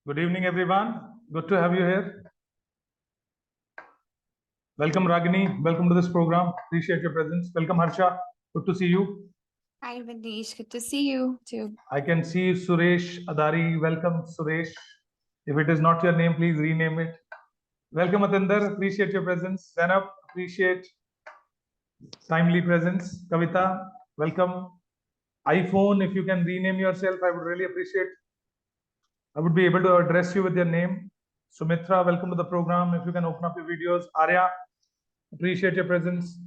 Good evening, everyone. Good to have you here. Welcome, Ragini. Welcome to this program. Appreciate your presence. Welcome, Harsha. Good to see you. Hi, Vinesh. Good to see you too. I can see Suresh Adari. Welcome, Suresh. If it is not your name, please rename it. Welcome, Atinder. Appreciate your presence. Zainab, appreciate timely presence. Kavita, welcome. iPhone, if you can rename yourself, I would really appreciate. I would be able to address you with your name. Sumitra, welcome to the program. If you can open up your videos. Arya, appreciate your presence.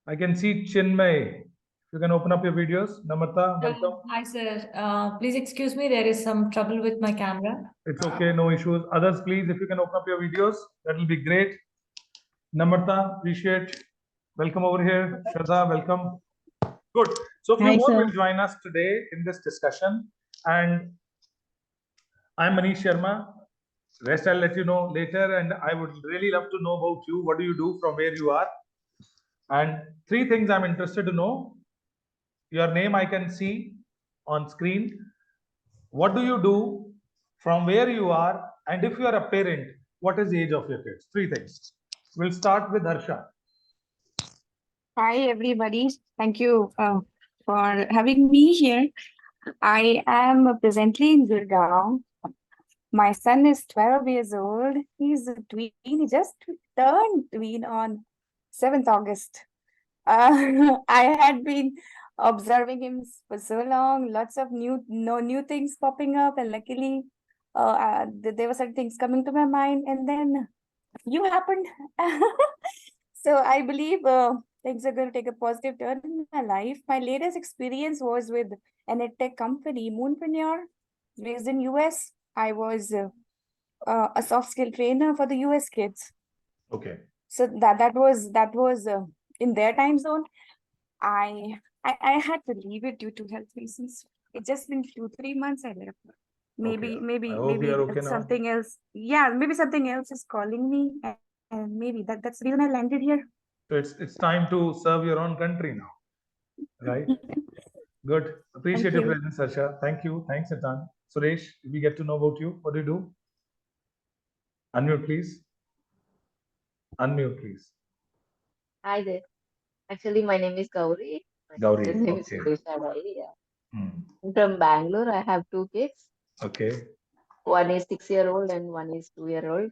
I can see Chinmay. If you can open up your videos. Namrata, welcome. Hi, sir. Please excuse me. There is some trouble with my camera. It's okay, no issues. Others, please, if you can open up your videos, that will be great. Namrata, appreciate. Welcome over here. Shraddha, welcome. Good. So, a few more will join us today in this discussion. And I'm Manish Sharma. Rest I'll let you know later. And I would really love to know about you. What do you do from where you are? And three things I'm interested to know. Your name I can see on screen. What do you do from where you are? And if you are a parent, what is the age of your kids? Three things. We'll start with Harsha. Hi, everybody. Thank you for having me here. I am presently in Gurgaon. My son is 12 years old. He's a tween. He just turned tween on 7th August. I had been observing him for so long, lots of new things popping up, and luckily there were certain things coming to my mind, and then you happened. So I believe things are going to take a positive turn in my life. My latest experience was with an edtech company, Moonpreneur, based in US. I was a soft skill trainer for the US kids. Okay. So that was in their time zone. I had to leave it due to health reasons. It's just been 2-3 months I left. Maybe okay something else. Yeah, maybe something else is calling me, and maybe that's the reason I landed here. So it's time to serve your own country now, right? Good. Appreciate your presence, Harsha. Thank you. Thanks, Atan. Suresh, we get to know about you. What do you do? Unmute, please. Unmute, please. Hi there. Actually, my name is Gauri. Gauri, His name okay. is Adari, yeah. I'm from Bangalore. I have 2 kids. Okay. One is 6-year-old and one is 2-year-old.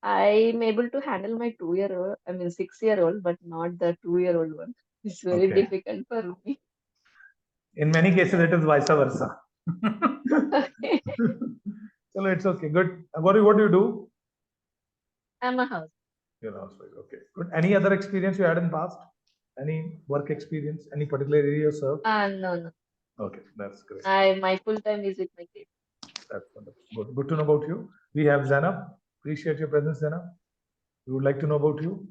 I'm able to handle my 2-year-old, 6-year-old, but not the 2-year-old one. It's very difficult for me. In many cases, it is vice versa. So it's okay. Good. What do you do? I'm a house. You're a housewife. Okay. Good. Any other experience you had in past? Any work experience? Any particular area you served? No. Okay, that's great. My full time is with my kids. That's wonderful. Good to know about you. We have Zainab. Appreciate your presence, Zainab. We would like to know about you.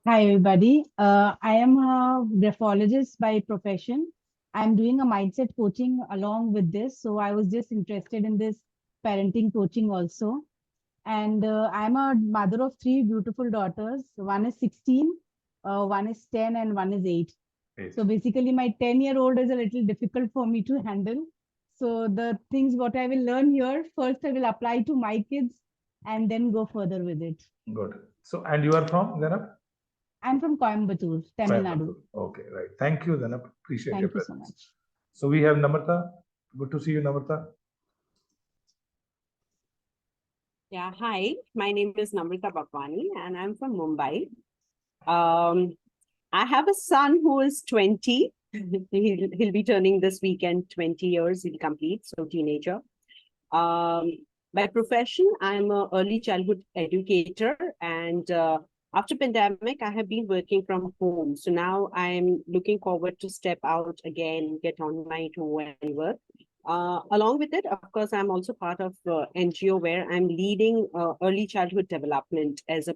Hi, everybody. I am a graphologist by profession. I'm doing a mindset coaching along with this. So I was just interested in this parenting coaching also. And I'm a mother of 3 beautiful daughters. One is 16, one is 10, and one is 8. So basically, my 10-year-old is a little difficult for me to handle. So the things what I will learn here, first I will apply to my kids and then go further with it. Good. So, and you are from, Zainab? I'm from Coimbatore, Tamil Nadu. Okay, right. Thank you, Zainab. Appreciate your presence. Thank you so much. So we have Namrata. Good to see you, Namrata. Yeah, hi. My name is Namrata Bapwani and I'm from Mumbai. I have a son who is 20. He'll be turning this weekend 20 years. He'll complete, so teenager. By profession, I'm an early childhood educator, and after pandemic, I have been working from home. So now I'm looking forward to step out again, get online to and work. Along with it, of course, I'm also part of NGO where I'm leading early childhood development as a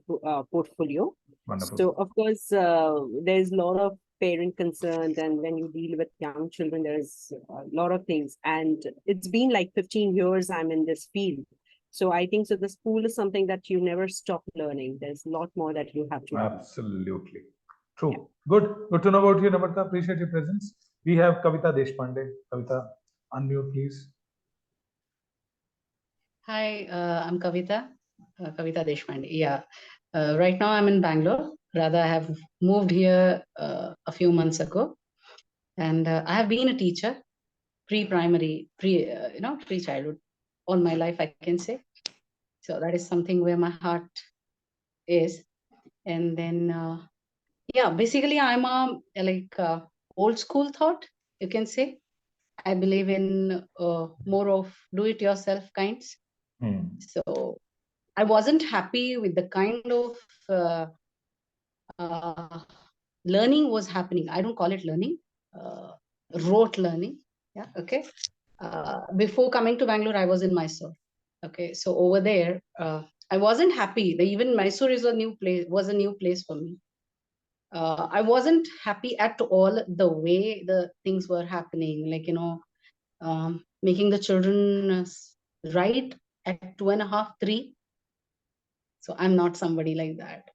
portfolio. Wonderful. So, of course, there's a lot of parent concerns, and when you deal with young children, there's a lot of things. And it's been like 15 years I'm in this field. So I think so the school is something that you never stop learning. There's a lot more that you have to learn. Absolutely. True. Yeah. Good to know about you, Namrata. Appreciate your presence. We have Kavita Deshpande. Kavita, unmute, please. Hi, I'm Kavita, Kavita Deshpande. Yeah, right now I'm in Bangalore. Rather, I have moved here a few months ago, and I have been a teacher, pre-primary, pre-childhood, all my life, I can say. So that is something where my heart is. And then, yeah, basically, I'm a old school thought, you can say. I believe in more of do-it-yourself kinds. So I wasn't happy with the kind of learning was happening. I don't call it learning, rote learning. Yeah, okay. Before coming to Bangalore, I was in Mysore. Okay, so over there, I wasn't happy. Even Mysore is a new place. Was a new place for me. I wasn't happy at all the way the things were happening. Like making the children write at 2.5, 3. So I'm not somebody like that.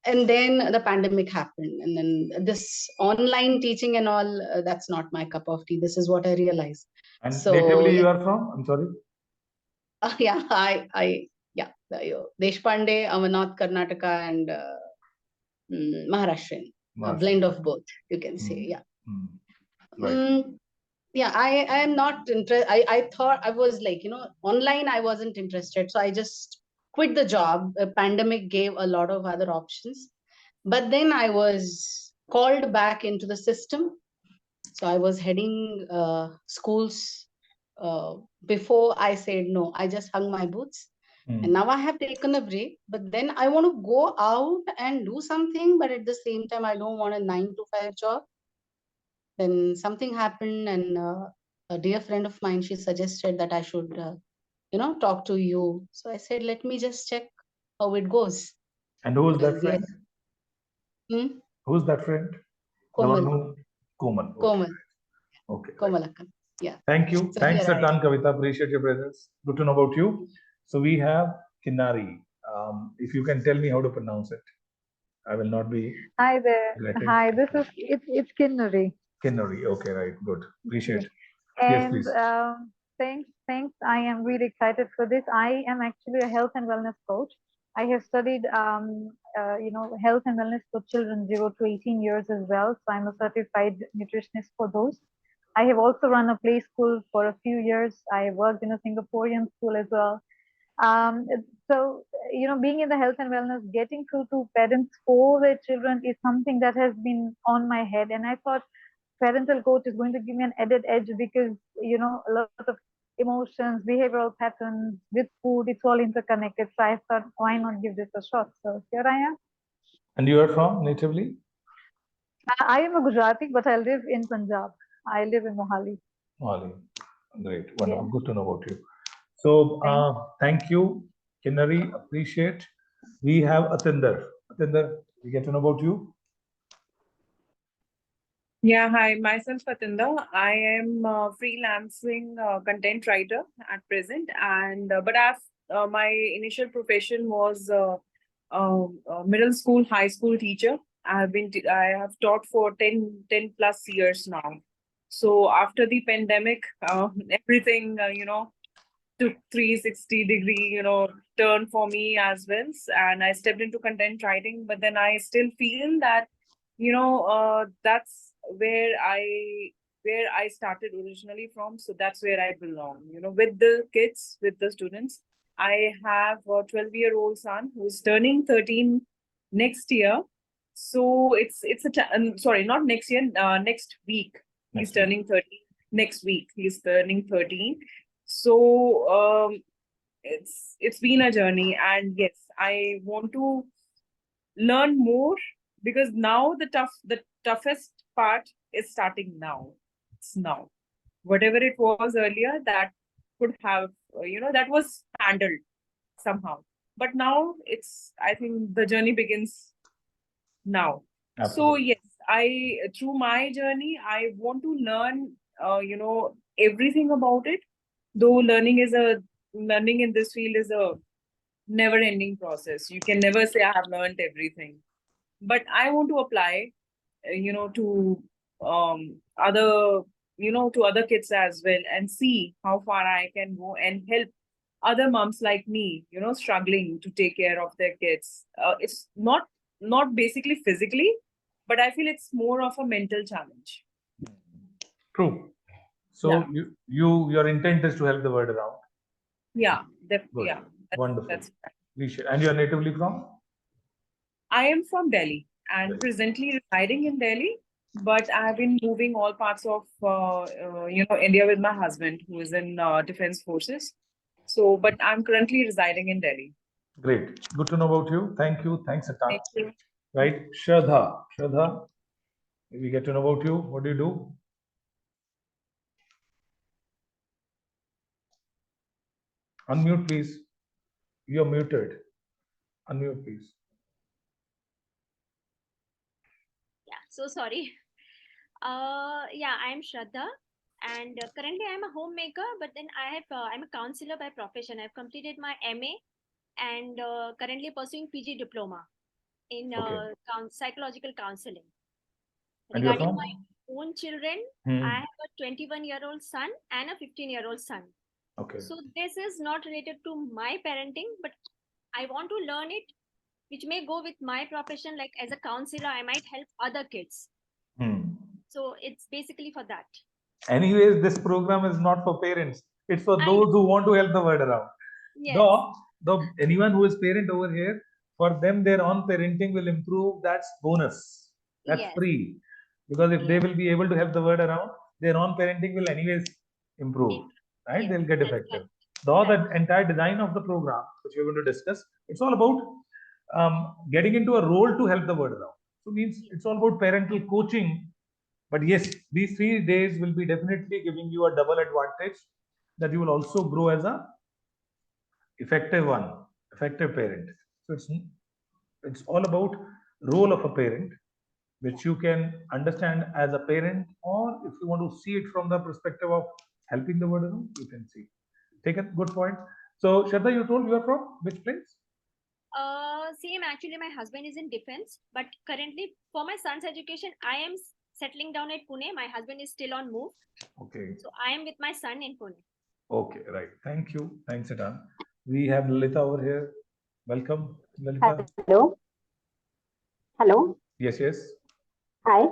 And then the pandemic happened, and then this online teaching and all, that's not my cup of tea. This is what I realized. And So, natively you are from? I'm sorry. Yeah, Deshpande, North Karnataka, and Maharashtrian, a blend of both, you can say. Yeah. Right. Yeah, I am not interested. I thought I was like, online I wasn't interested. So I just quit the job. A pandemic gave a lot of other options. But then I was called back into the system. So I was heading schools. Before I said no, I just hung my boots. And now I have taken a break. But then I want to go out and do something. But at the same time, I don't want a 9 to 5 job. Then something happened, and a dear friend of mine, she suggested that I should, talk to you. So I said, let me just check how it goes. And who is that friend? Who's that friend? Komal. Komal. Komal. Okay. Komalakkan. Yeah. Thank you. So Thanks a here I ton, Kavita. Appreciate your presence. Good to know about you. So we have Kinnari. If you can tell me how to pronounce it, I will not be. Hi there. regretting. Hi, this is it's Kinnari. Kinnari. Okay, right. Good. Appreciate. And Yes, please. thanks. I am really excited for this. I am actually a health and wellness coach. I have studied, health and wellness for children 0 to 18 years as well. So I'm a certified nutritionist for those. I have also run a play school for a few years. I worked in a Singaporean school as well. So, being in the health and wellness, getting through to parents for their children is something that has been on my head. And I thought parental coach is going to give me an added edge because, a lot of emotions, behavioral patterns with food, it's all interconnected. So I thought, why not give this a shot? So here I am. And you are from natively? I am a Gujarati, but I live in Punjab. I live in Mohali. Mohali. Great. Wonderful. Good to know about you. So thank you, Kinnari. Appreciate. We have Atinder. Atinder, we get to know about you. Yeah, hi, myself Fatinda. I am a freelancing content writer at present, and but my initial profession was middle school, high school teacher. I have taught for 10 plus years now. So after the pandemic, everything took 360-degree turn for me as well, and I stepped into content writing. But then I still feel that that's where I started originally from. So that's where I belong, with the kids, with the students. I have a 12-year-old son who's turning 13 next year. So sorry, not next year, next week. He's turning 13 next week. He's turning 13. So it's been a journey, and yes, I want to learn more, because now the toughest part is starting now. It's now. Whatever it was earlier, that could have that was handled somehow, but now I think the journey begins now. Absolutely. So yes, through my journey I want to learn everything about it, though learning in this field is a never ending process. You can never say I have learned everything, but I want to apply to other to other kids as well, and see how far I can go and help other moms like me, struggling to take care of their kids. It's not basically physically, but I feel it's more of a mental challenge. True. So Yeah. your intent is to help the word around. Yeah, Good. yeah. Wonderful. That's And you're natively from? I am from Delhi and presently residing in Delhi, but I've been moving all parts of India with my husband, who is in defense forces. So, but I'm currently residing in Delhi. Great. Good to know about you. Thank you. Thanks, Atan. Thank you. Right. Shraddha, we get to know about you. What do you do? Unmute, please. You're muted. Unmute, please. Yeah, so sorry. Yeah, I'm Shraddha, and currently I'm a homemaker, but then I'm a counselor by profession. I've completed my MA and currently pursuing PG diploma in psychological counseling. And you're Regarding from? my own children, I have a 21-year-old son and a 15-year-old son. Okay. So this is not related to my parenting, but I want to learn it, which may go with my profession. Like as a counselor, I might help other kids. So it's basically for that. Anyways, this program is not for parents. It's for I those who want to help the word around. Yes. Though anyone who is parent over here, for them their own parenting will improve. That's bonus. That's Yes. free. Because if they will be able to help the word around, their own parenting will anyways improve. Right? Yes, They'll get that's effective. right. Though the entire design of the program, which we're going to discuss, it's all about getting into a role to help the word around. So means it's all about parental coaching. But yes, these 3 days will be definitely giving you a double advantage, that you will also grow as a effective parent. So it's all about role of a parent, which you can understand as a parent, or if you want to see it from the perspective of helping the word around, you can see. Take a good point. So Shraddha, you told you are from which place? Same, actually, my husband is in defense, but currently for my son's education, I am settling down at Pune. My husband is still on move. Okay. So I am with my son in Pune. Okay, right. Thank you. Thanks, Atan. We have Lalita over here. Welcome, Lalita. Hello. Hello. Yes, yes. Hi.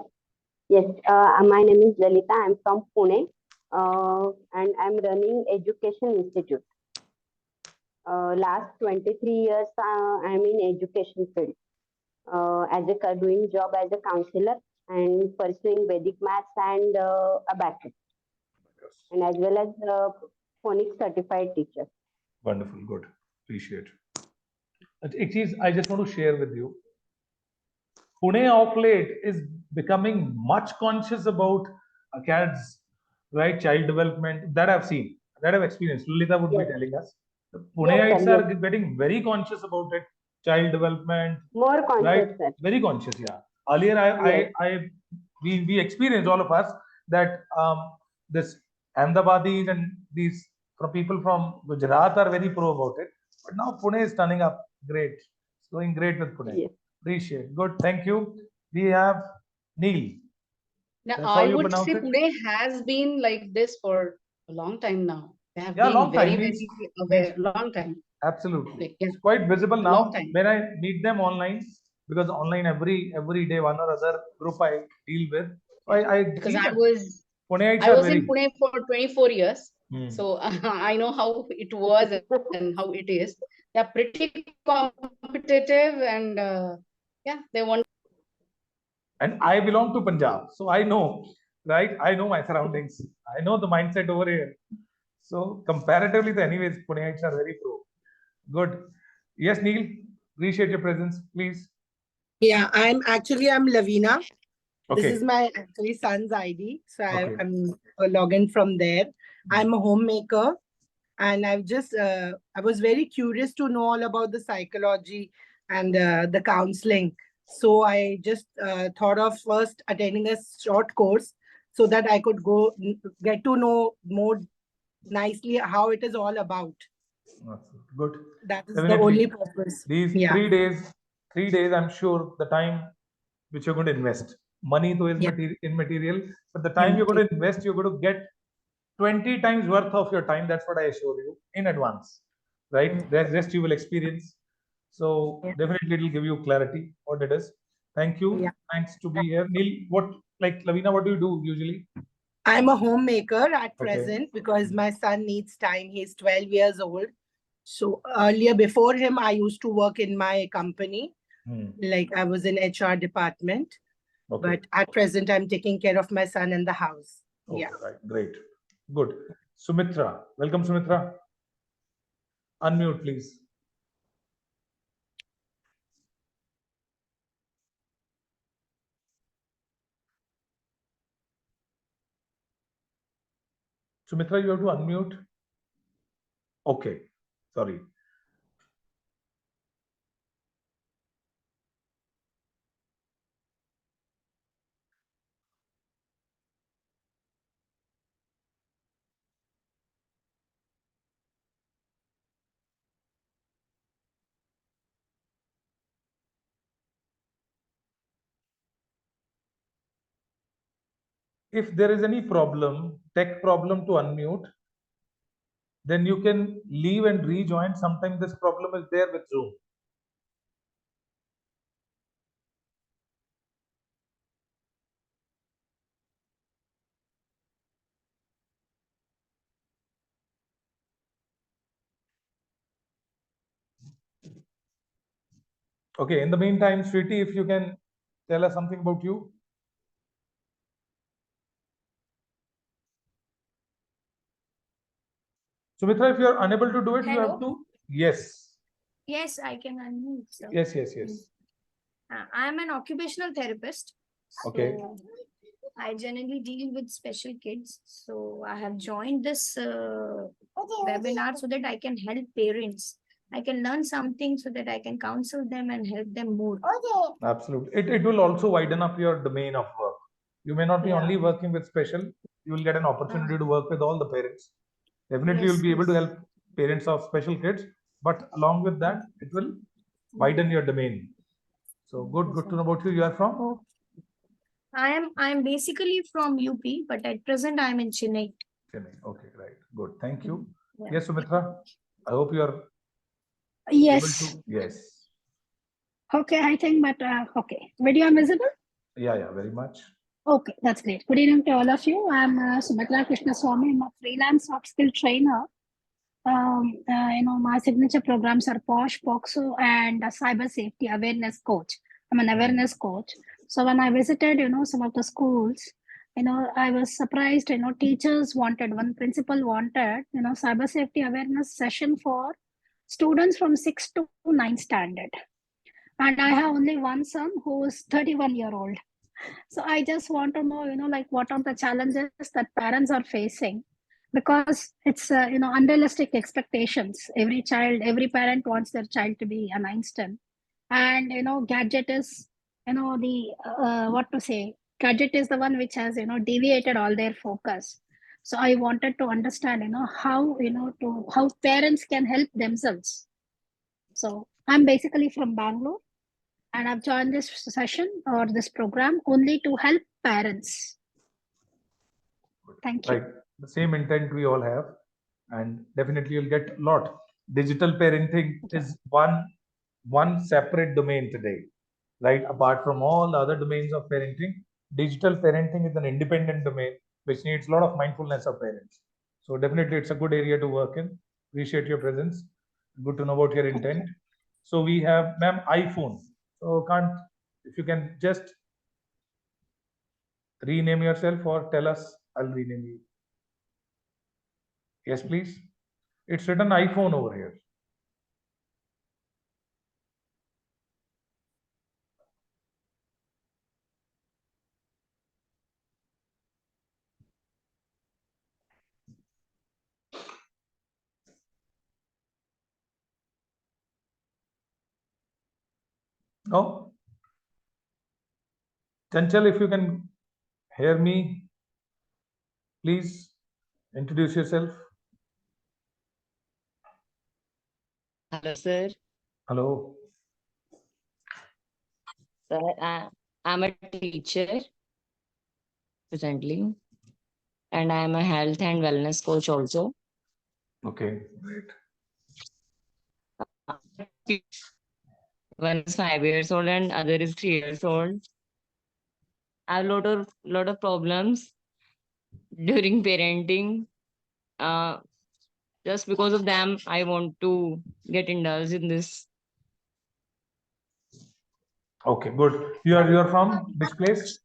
Yes, my name is Lalita. I'm from Pune, and I'm running Education Institute. Last 23 years, I'm in education field doing job as a counselor and pursuing Vedic maths and abacus, and as well as phonics certified teacher. Wonderful, good. Appreciate. It is. I just want to share with you. Pune of late is becoming much conscious about kids, right? Child development that I've seen, that I've experienced. Lolita would be telling us. The Puneites are getting very conscious about it. Child development, more conscious, right? sir. Very conscious, yeah. Earlier, we experienced, all of us, that this Ahmedabadis and these people from Gujarat are very pro about it. But now Pune is turning up. Great, it's going great with Pune. Yes. Appreciate. Good. Thank you. We have Neil. Now, That's how I you would pronounce say it? Pune has been like this for a long time now. They have Yeah, been long very, time very means aware. Long time. absolutely. Yeah. It's quite visible Long now time. when I meet them online, because online every day one or other group I deal with. So I Because see I that was Puneites I are was very in Pune for 24 years. Hmm. So I know how it was and how it is. They're pretty competitive and yeah, they want. And I belong to Punjab, so I know, right? I know my surroundings. I know the mindset over here. So comparatively, anyways, Puneites are very pro. Good. Yes, Neil. Appreciate your presence, please. Yeah, I'm Lavina. Okay. This is my actually son's ID. So Okay. I'm logging from there. I'm a homemaker, and I was very curious to know all about the psychology and the counseling. So I just thought of first attending a short course so that I could get to know more nicely how it is all about. Good. That is Definitely. the only purpose. These Yeah. 3 days, I'm sure the time which you're going to invest, money though is immaterial, but the time you're going to invest, you're going to get 20 times worth of your time. That's what I assure you in advance, right? The rest you will experience. So definitely it will give you clarity what it is. Thank you. Thanks to be here. Neil, Lavina, what do you do usually? I'm a homemaker at present because my son needs time. He's 12 years old. So earlier, before him, I used to work in my company. Like I was in HR department. But at present, I'm taking care of my son in the house. Okay, right. Great. Good. Sumitra. Welcome, Sumitra. Unmute, please. Sumitra, you have to unmute. Okay. Sorry. If there is any problem, tech problem to unmute, then you can leave and rejoin. Sometimes this problem is there with Zoom. Okay, in the meantime, Sweetie, if you can tell us something about you. Sumitra, if you are unable to do it, you have to. Yes. Yes, I can unmute. So. Yes. I'm an occupational therapist. Okay. So I generally deal with special kids. So I have joined this webinar so that I can help parents. I can learn something so that I can counsel them and help them more. Absolutely. It will also widen up your domain of work. You may not be only working with special, you will get an opportunity to work with all the parents. Definitely, you'll be able to help parents of special kids, but along with that, it will widen your domain. So good to know about you. You are from? I'm basically from UP, but at present I'm in Chennai. Chennai. Okay, right. Good. Thank you. Yes, Sumitra. I hope you are Yes. able to. Yes. Okay, I think, but okay. Video visible? Yeah, very much. Okay, that's great. Good evening to all of you. I'm Sumitra Krishnaswamy. I'm a freelance soft skill trainer. My signature programs are POSH, POXO, and cyber safety awareness coach. I'm an awareness coach. So when I visited, some of the schools, I was surprised, teachers wanted, one principal wanted, cyber safety awareness session for students from 6th to 9th standard. And I have only one son who is 31-year-old. So I just want to know, what are the challenges that parents are facing? Because it's, unrealistic expectations. Every child, every parent wants their child to be an Einstein. And, gadget is, gadget is the one which has, deviated all their focus. So I wanted to understand, how, how parents can help themselves. So I'm basically from Bangalore. And I've joined this session or this program only to help parents. Thank you. Right. The same intent we all have, and definitely you'll get a lot. Digital parenting is one separate domain today, right? Apart from all the other domains of parenting, digital parenting is an independent domain which needs a lot of mindfulness of parents. So definitely it's a good area to work in. Appreciate your presence. Good to know about your intent. So we have ma'am iPhone. So if you can just rename yourself or tell us, I'll rename you. Yes, please. It's written iPhone over here. No? Chanchal, if you can hear me, please introduce yourself. Hello, sir. Hello. Sir, I'm a teacher presently, and I am a health and wellness coach also. Okay, great. One is 5 years old and other is 3 years old. I have lot of problems during parenting. Uh, just because of them, I want to get indulged in this. Okay, good. You are from which place?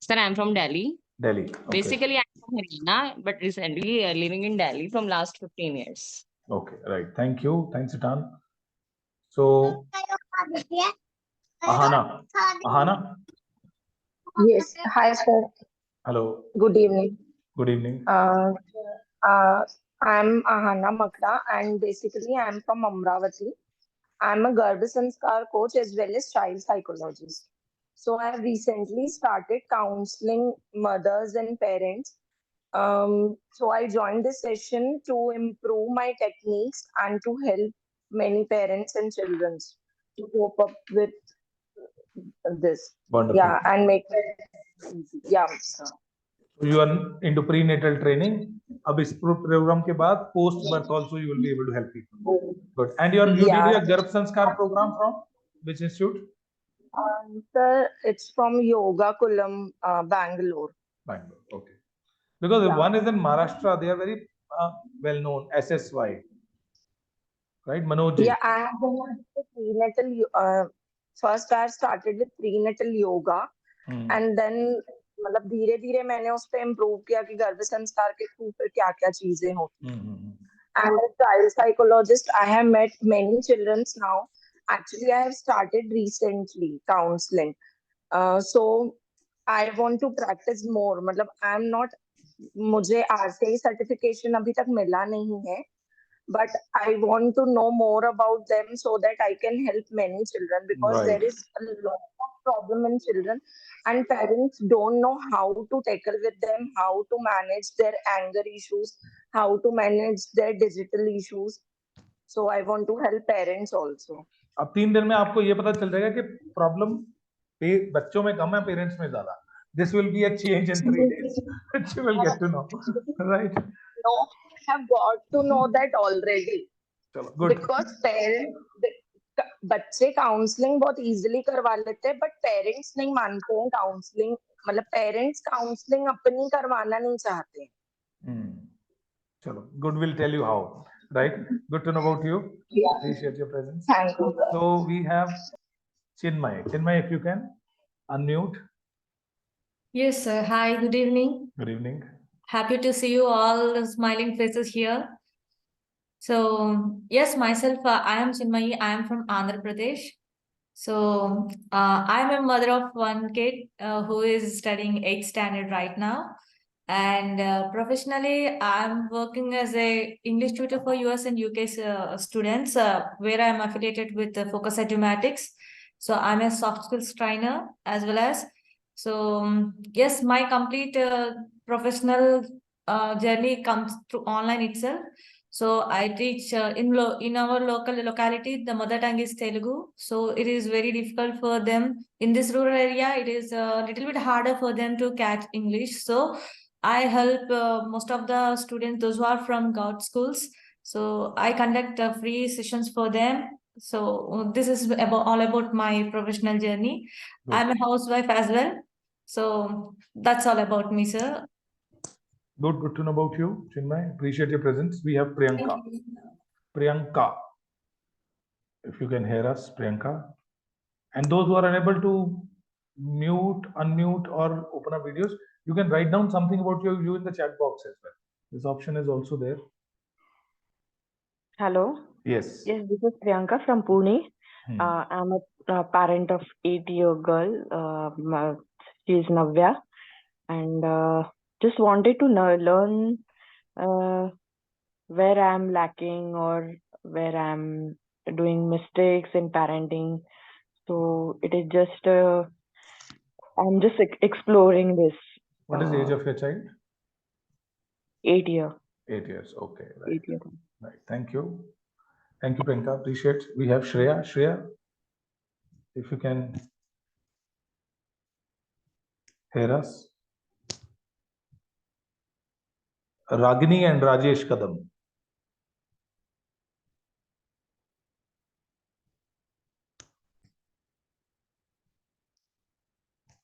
Sir, I'm from Delhi. Delhi. Okay. Basically, I'm from Haryana, but recently living in Delhi from last 15 years. Okay, right. Thank you. Thanks, Sitan. So, Ahana. Ahana. Yes. Hi, sir. Hello. Good evening. Good evening. I'm Ahana Makda, and basically I'm from Amravati. I'm a Garbha Sanskar coach as well as child psychologist. So I have recently started counseling mothers and parents. So I joined this session to improve my techniques and to help many parents and children to cope up with this. Wonderful. Yeah, and make it easy. Yeah. You are into prenatal training. अब इस program के बाद post birth also you will be able to help people. Good. And you did your Garbha Sanskar program from which institute? Sir, it's from Yoga Kulam, Bangalore. Bangalore. Okay. Because one is in Maharashtra, they are very well known. SSY. Right, Manoj? Yeah, I have done the prenatal. First, I started with prenatal yoga, and then मतलब धीरे धीरे मैंने उस पे improve किया कि गर्भ संस्कार के थ्रू फिर क्या क्या चीजें होती हैं. And as a child psychologist, I have met many children now. Actually, I have started recently counseling. So I want to practice more. मतलब I'm not, मुझे RCI certification अभी तक मिला नहीं है. But I want to know more about them so that I can help many children, because there is a lot of problem in children and parents don't know how to tackle with them, how to manage their anger issues, how to manage their digital issues. So I want to help parents also. अब 3 दिन में आपको ये पता चल जाएगा कि problem बच्चों में कम है, पेरेंट्स में ज्यादा. This will be a change in 3 days. You will get to know, right? No, I have got to know that already. Good. Because parents, बच्चे काउंसलिंग बहुत इजीली करवा लेते हैं, बट पेरेंट्स नहीं मानते हैं काउंसलिंग. मतलब पेरेंट्स काउंसलिंग अपनी करवाना नहीं चाहते हैं. चलो, good, will tell you how. Right? Good to know about you. Yeah. Appreciate your presence. Thank you. So we have Chinmay. Chinmay, if you can unmute. Yes, sir. Hi, good evening. Good evening. Happy to see you all smiling faces here. So, yes, myself, I am Chinmayi. I am from Andhra Pradesh. So, I'm a mother of one kid who is studying 8th standard right now. And professionally, I'm working as a English tutor for US and UK students, where I'm affiliated with Focus Edumatics. So I'm a soft skills trainer as well as. So yes, my complete professional journey comes through online itself. So I teach in our locality, the mother tongue is Telugu. So it is very difficult for them in this rural area. It is a little bit harder for them to catch English. So I help most of the students, those who are from government schools. So I conduct free sessions for them. So this is all about my professional journey. Good. I'm a housewife as well. So that's all about me, sir. Good to know about you, Chinmay. Appreciate your presence. We have Priyanka. Priyanka. If you can hear us, Priyanka. And those who are unable to mute, unmute, or open up videos, you can write down something about you in the chat box as well. This option is also there. Hello. Yes. Yes, this is Priyanka from Pune. I'm a parent of 8-year girl. She is Navya, and just wanted to learn where I'm lacking or where I'm doing mistakes in parenting. So it is just I'm just exploring this. What is the age of your child? 8 year. 8 years. Okay. Right. 8 year. Right. Thank you. Thank you, Priyanka. Appreciate. We have Shreya. Shreya, if you can Heras, Ragini and Rajesh Kadam.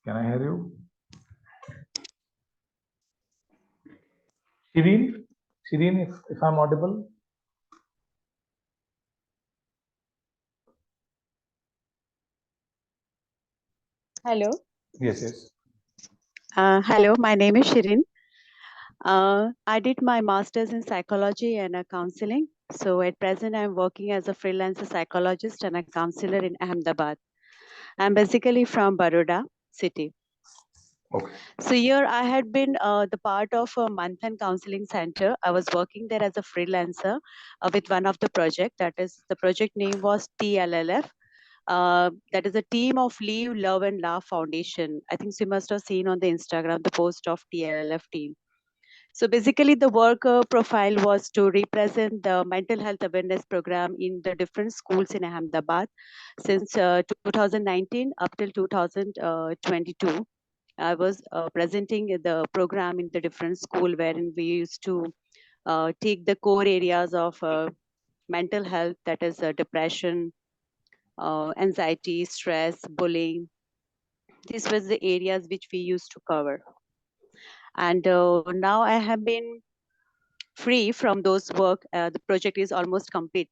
Can I hear you? Shireen, if I'm audible. Hello. Yes. Hello, my name is Shirin. I did my master's in psychology and counseling. So at present, I'm working as a freelancer psychologist and a counselor in Ahmedabad. I'm basically from Baroda city. Okay. So here I had been the part of a Manthan Counseling Center. I was working there as a freelancer with one of the project. That is, the project name was TLLF. That is a team of Leave, Love and Laugh Foundation. I think you must have seen on the Instagram the post of TLLF team. So basically, the work profile was to represent the mental health awareness program in the different schools in Ahmedabad since 2019 up till 2022. I was presenting the program in the different school wherein we used to take the core areas of mental health, that is depression, anxiety, stress, bullying. These were the areas which we used to cover. And now I have been free from those work. The project is almost complete.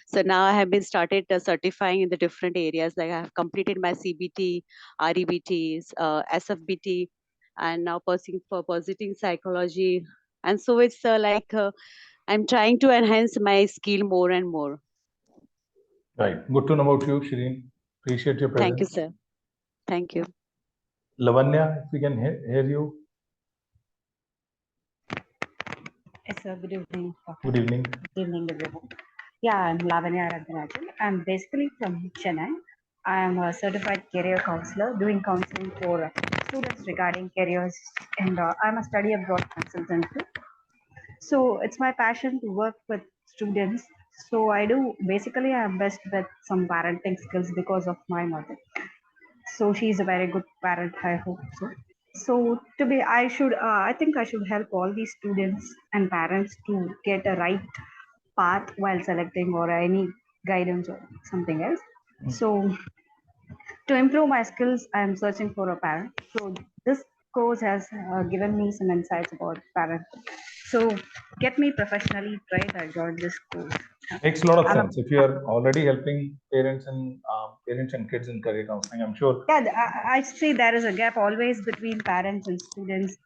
So now I have been started certifying in the different areas. Like I have completed my CBT, REBTs, SFBT, and now pursuing for positive psychology. And so it's I'm trying to enhance my skill more and more. Right. Good to know about you, Shireen. Appreciate your presence. Thank you, sir. Thank you. Lavanya, if we can hear you. Yes, sir. Good evening. Good evening. Good evening, everyone. Yeah, I'm Lavanya Radharajan. I'm basically from Chennai. I am a certified career counselor doing counseling for students regarding careers, and I'm a study abroad consultant too. So it's my passion to work with students. So I do basically I'm best with some parenting skills because of my mother. So she's a very good parent, I hope so. So to be, I think I should help all these students and parents to get a right path while selecting or any guidance or something else. So to improve my skills, I am searching for a parent. So this course has given me some insights about parenting. So get me professionally trained. I joined this course. Makes a lot of sense. If you are already helping parents and kids in career counseling, I'm sure. Yeah, I see there is a gap always between parents and students.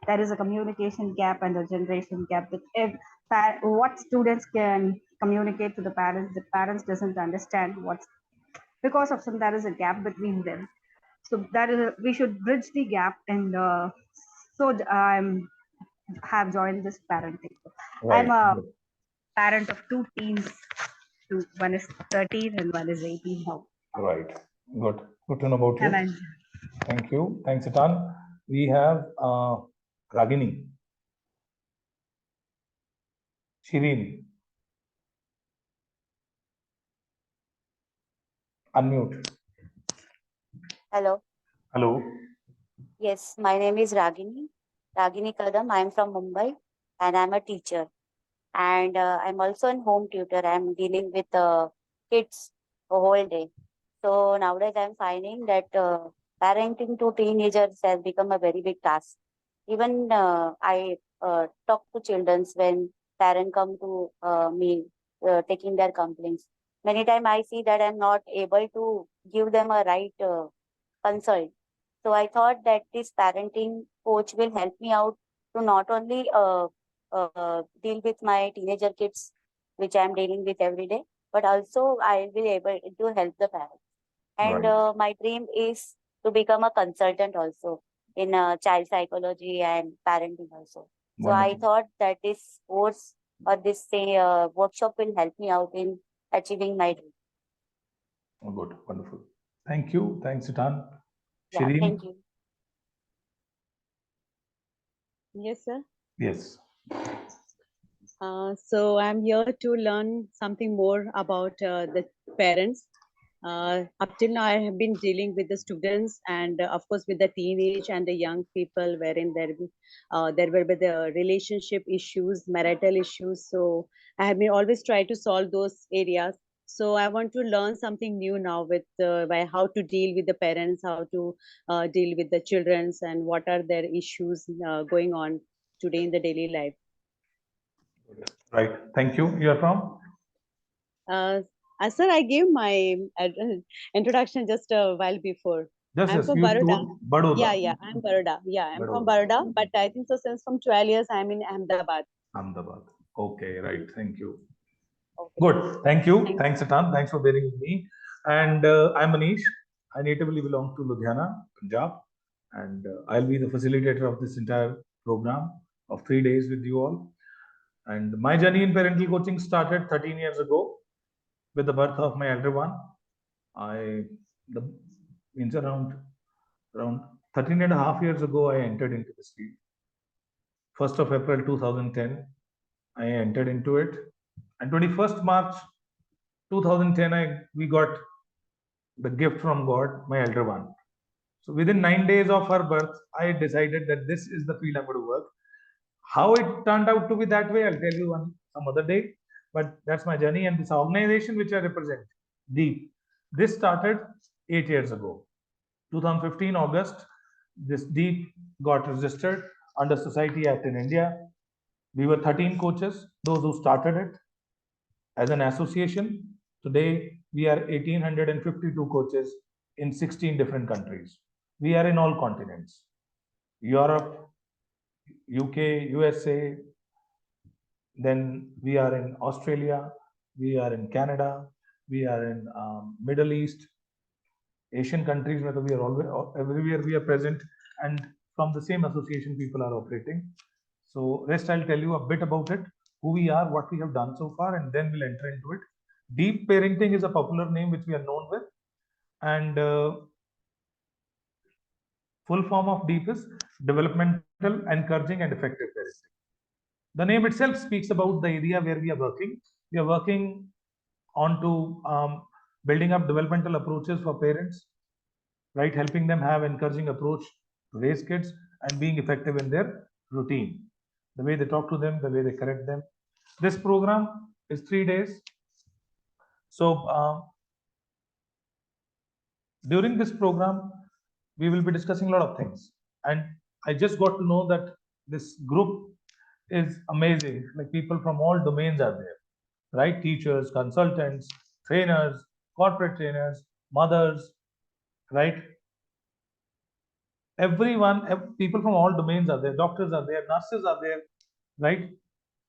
There is a communication gap and a generation gap. That if what students can communicate to the parents doesn't understand what's because of some there is a gap between them. So that is we should bridge the gap, and I'm have joined this parenting. Right. I'm a parent of two teens. One is 13 and one is 18 now. Right. Good. Good to know about you. And Thank you. Thanks a ton. We have Ragini. Shireen. Unmute. Hello. Hello. Yes, my name is Ragini. Ragini Kadam. I'm from Mumbai and I'm a teacher. And I'm also a home tutor. I'm dealing with kids the whole day. So nowadays I'm finding that parenting to teenagers has become a very big task. Even I talk to children when parents come to me taking their complaints. Many times I see that I'm not able to give them a right consult. So I thought that this parenting coach will help me out to not only deal with my teenager kids, which I'm dealing with every day, but also I will be able to help the parents. And Right. my dream is to become a consultant also in child psychology and parenting also. So I Wonderful. thought that this course or this workshop will help me out in achieving my dream. Oh, good. Wonderful. Thank you. Thanks a ton. Yeah, Shireen. thank you. Yes, sir. Yes. So I'm here to learn something more about the parents. Up till now, I have been dealing with the students and, of course, with the teenage and the young people, wherein there will be the relationship issues, marital issues. So I have been always trying to solve those areas. So I want to learn something new now with by how to deal with the parents, how to deal with the childrens, and what are their issues going on today in the daily life. Right. Thank you. You are from? Sir, I gave my introduction just a while before. I'm Yes, from you Baroda. told Baroda. Yeah, I'm Baroda. Yeah, I'm from Baroda, but I think so since from 12 years I'm in Ahmedabad. Ahmedabad. Okay, right. Thank you. Okay. Good. Thank you. Thanks a ton. Thanks for bearing with me. And I'm Manish. I natively belong to Ludhiana, Punjab. And I'll be the facilitator of this entire program of 3 days with you all. And my journey in parental coaching started 13 years ago with the birth of my elder one. Means around 13 and a half years ago, I entered into this field. 1st of April 2010, I entered into it. And 21st March 2010, we got the gift from God, my elder one. So within 9 days of her birth, I decided that this is the field I'm going to work. How it turned out to be that way, I'll tell you some other day. But that's my journey, and this organization which I represent, Deep, this started 8 years ago. 2015 August, this Deep got registered under Society Act in India. We were 13 coaches, those who started it as an association. Today, we are 1,852 coaches in 16 different countries. We are in all continents: Europe, UK, USA. Then we are in Australia, we are in Canada, we are in Middle East, Asian countries, where we are always everywhere we are present, and from the same association people are operating. So rest I'll tell you a bit about it, who we are, what we have done so far, and then we'll enter into it. Deep parenting is a popular name which we are known with, and full form of Deep is developmental, encouraging, and effective parenting. The name itself speaks about the area where we are working. We are working on to building up developmental approaches for parents, right? Helping them have encouraging approach to raise kids and being effective in their routine. The way they talk to them, the way they correct them. This program is 3 days. So during this program, we will be discussing a lot of things. And I just got to know that this group is amazing. Like people from all domains are there, right? Teachers, consultants, trainers, corporate trainers, mothers, right? Everyone, people from all domains are there. Doctors are there, nurses are there, right?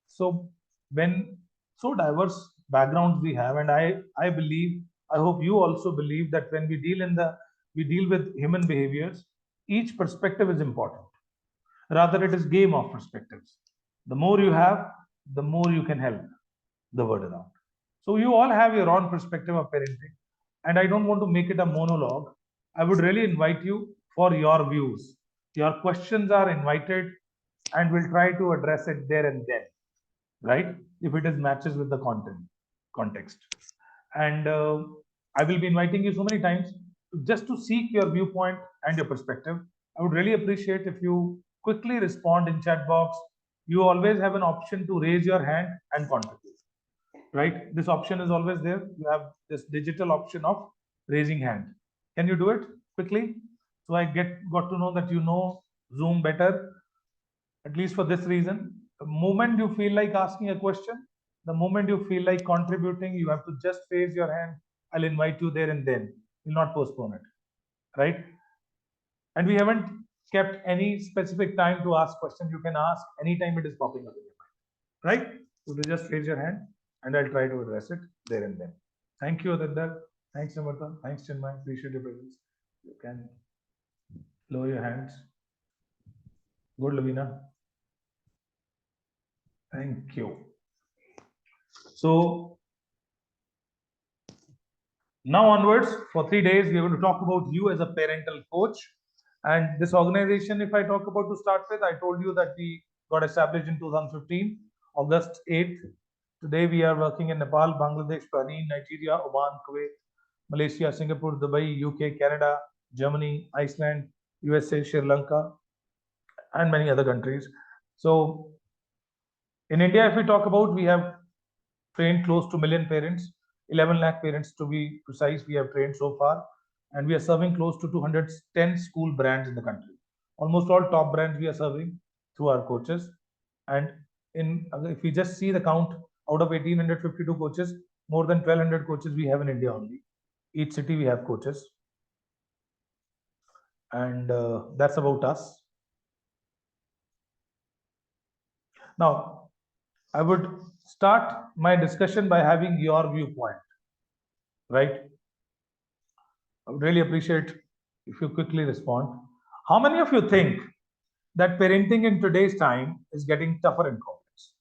So when so diverse backgrounds we have, and I believe, I hope you also believe that when we deal with human behaviors, each perspective is important. Rather, it is game of perspectives. The more you have, the more you can help the word around. So you all have your own perspective of parenting, and I don't want to make it a monologue. I would really invite you for your views. Your questions are invited, and we'll try to address it there and then, right? If it is matches with the context. And I will be inviting you so many times just to seek your viewpoint and your perspective. I would really appreciate if you quickly respond in chat box. You always have an option to raise your hand and contribute, right? This option is always there. You have this digital option of raising hand. Can you do it quickly? So I got to know that you know Zoom better, at least for this reason. The moment you feel like asking a question, the moment you feel like contributing, you have to just raise your hand. I'll invite you there and then. We'll not postpone it, right? And we haven't kept any specific time to ask questions. You can ask anytime it is popping up in your mind, right? So just raise your hand and I'll try to address it there and then. Thank you, Aditya. Thanks, Namrata. Thanks, Chinmay. Appreciate your presence. You can lower your hands. Good, Lavina. Thank you. So now onwards, for 3 days, we are going to talk about you as a parental coach. And this organization, if I talk about to start with, I told you that we got established in 2015, August 8th. Today, we are working in Nepal, Bangladesh, Bahrain, Nigeria, Oman, Kuwait, Malaysia, Singapore, Dubai, UK, Canada, Germany, Iceland, USA, Sri Lanka, and many other countries. So in India, if we talk about, we have trained close to 1 million parents, 11 lakh parents to be precise, we have trained so far, and we are serving close to 210 school brands in the country. Almost all top brands we are serving through our coaches. And if we just see the count, out of 1852 coaches, more than 1200 coaches we have in India only. Each city we have coaches. And that's about us. Now, I would start my discussion by having your viewpoint, right? I would really appreciate if you quickly respond. How many of you think that parenting in today's time is getting tougher and complex?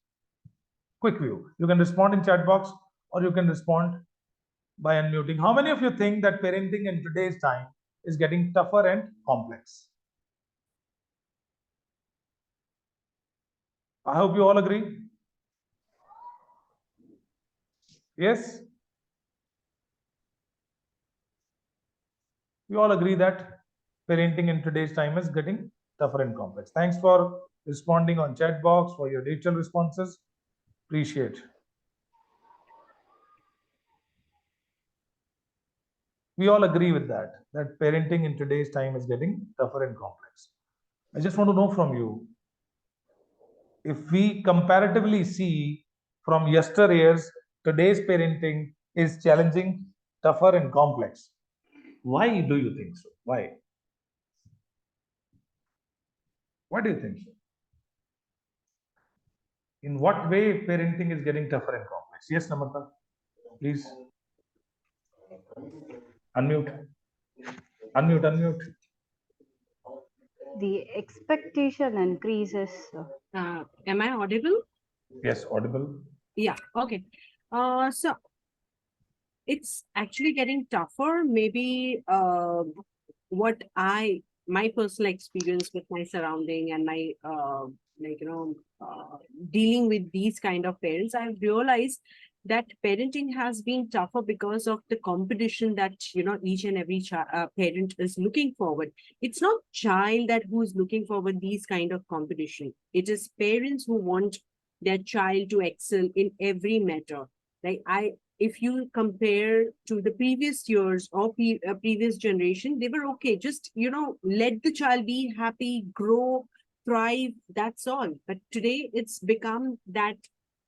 Quick view. You can respond in chat box or you can respond by unmuting. How many of you think that parenting in today's time is getting tougher and complex? I hope you all agree. Yes? We all agree that parenting in today's time is getting tougher and complex. Thanks for responding on chat box, for your detailed responses. Appreciate. We all agree with that parenting in today's time is getting tougher and complex. I just want to know from you, if we comparatively see from yesteryears, today's parenting is challenging, tougher and complex. Why do you think so? Why? Why do you think so? In what way parenting is getting tougher and complex? Yes, Namrata, please. Unmute. Unmute. The expectation increases. Am I audible? Yes, audible. Yeah, okay. So it's actually getting tougher. Maybe my personal experience with my surrounding and my dealing with these kind of parents, I've realized that parenting has been tougher because of the competition that each and every parent is looking forward. It's not child that who is looking forward these kind of competition. It is parents who want their child to excel in every matter. Like if you compare to the previous years or previous generation, they were okay. Just, let the child be happy, grow, thrive. That's all. But today it's become that,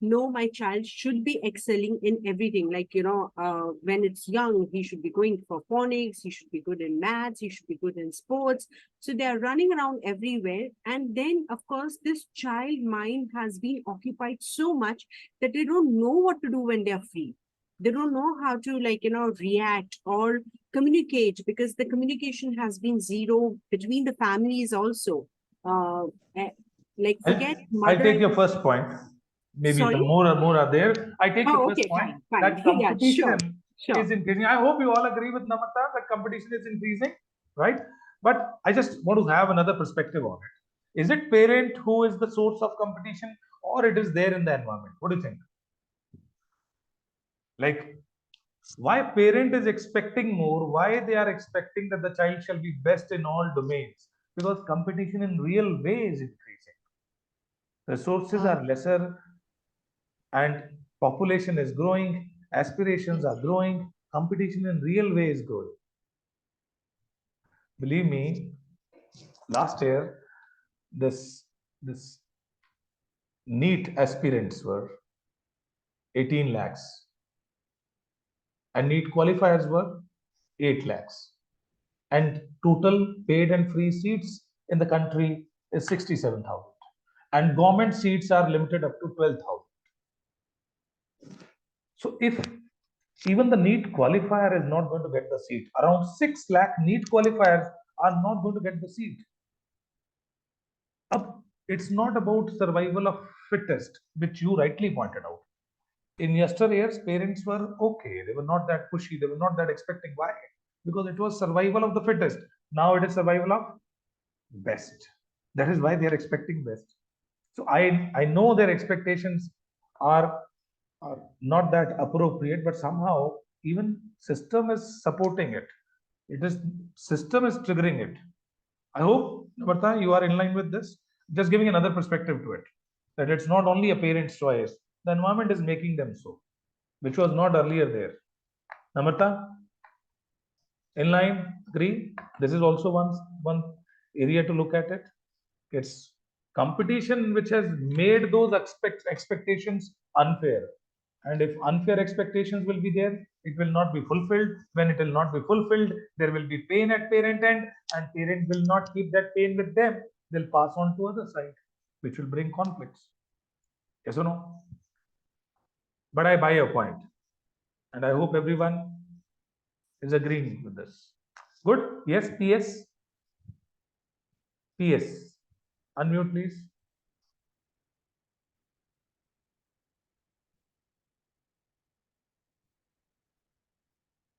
no, my child should be excelling in everything. Like, when it's young, he should be going for phonics, he should be good in maths, he should be good in sports. So they are running around everywhere. And then, of course, this child mind has been occupied so much that they don't know what to do when they're free. They don't know how to react or communicate, because the communication has been zero between the families also. Forget I take your first point. Maybe Sorry? the more are there. I take your first Okay, point fine. that Yeah, competition sure. is increasing. I hope you all agree with Namrata that competition is increasing, right? But I just want to have another perspective on it. Is it parent who is the source of competition, or it is there in the environment? What do you think? Like, why parent is expecting more? Why they are expecting that the child shall be best in all domains? Because competition in real way is increasing. Resources are lesser and population is growing, aspirations are growing, competition in real way is growing. Believe me, last year, this NEET aspirants were 18 lakhs and NEET qualifiers were 8 lakhs. And total paid and free seats in the country is 67,000. And government seats are limited up to 12,000. So if even the NEET qualifier is not going to get the seat, around 6 lakh NEET qualifiers are not going to get the seat. It's not about survival of fittest, which you rightly pointed out. In yesteryears, parents were okay. They were not that pushy. They were not that expecting. Why? Because it was survival of the fittest. Now it is survival of best. That is why they are expecting best. So I know their expectations are not that appropriate, but somehow even system is supporting it. It is system is triggering it. I hope, Namarta, you are in line with this. Just giving another perspective to it, that it's not only a parent's choice. The environment is making them so, which was not earlier there. Namarta, in line, agree. This is also one area to look at it. It's competition which has made those expectations unfair. And if unfair expectations will be there, it will not be fulfilled. When it will not be fulfilled, there will be pain at parent end, and parent will not keep that pain with them. They'll pass on to other side, which will bring conflicts. Yes or no? But I buy your point, and I hope everyone is agreeing with this. Good? Yes, PS? PS. Unmute, please.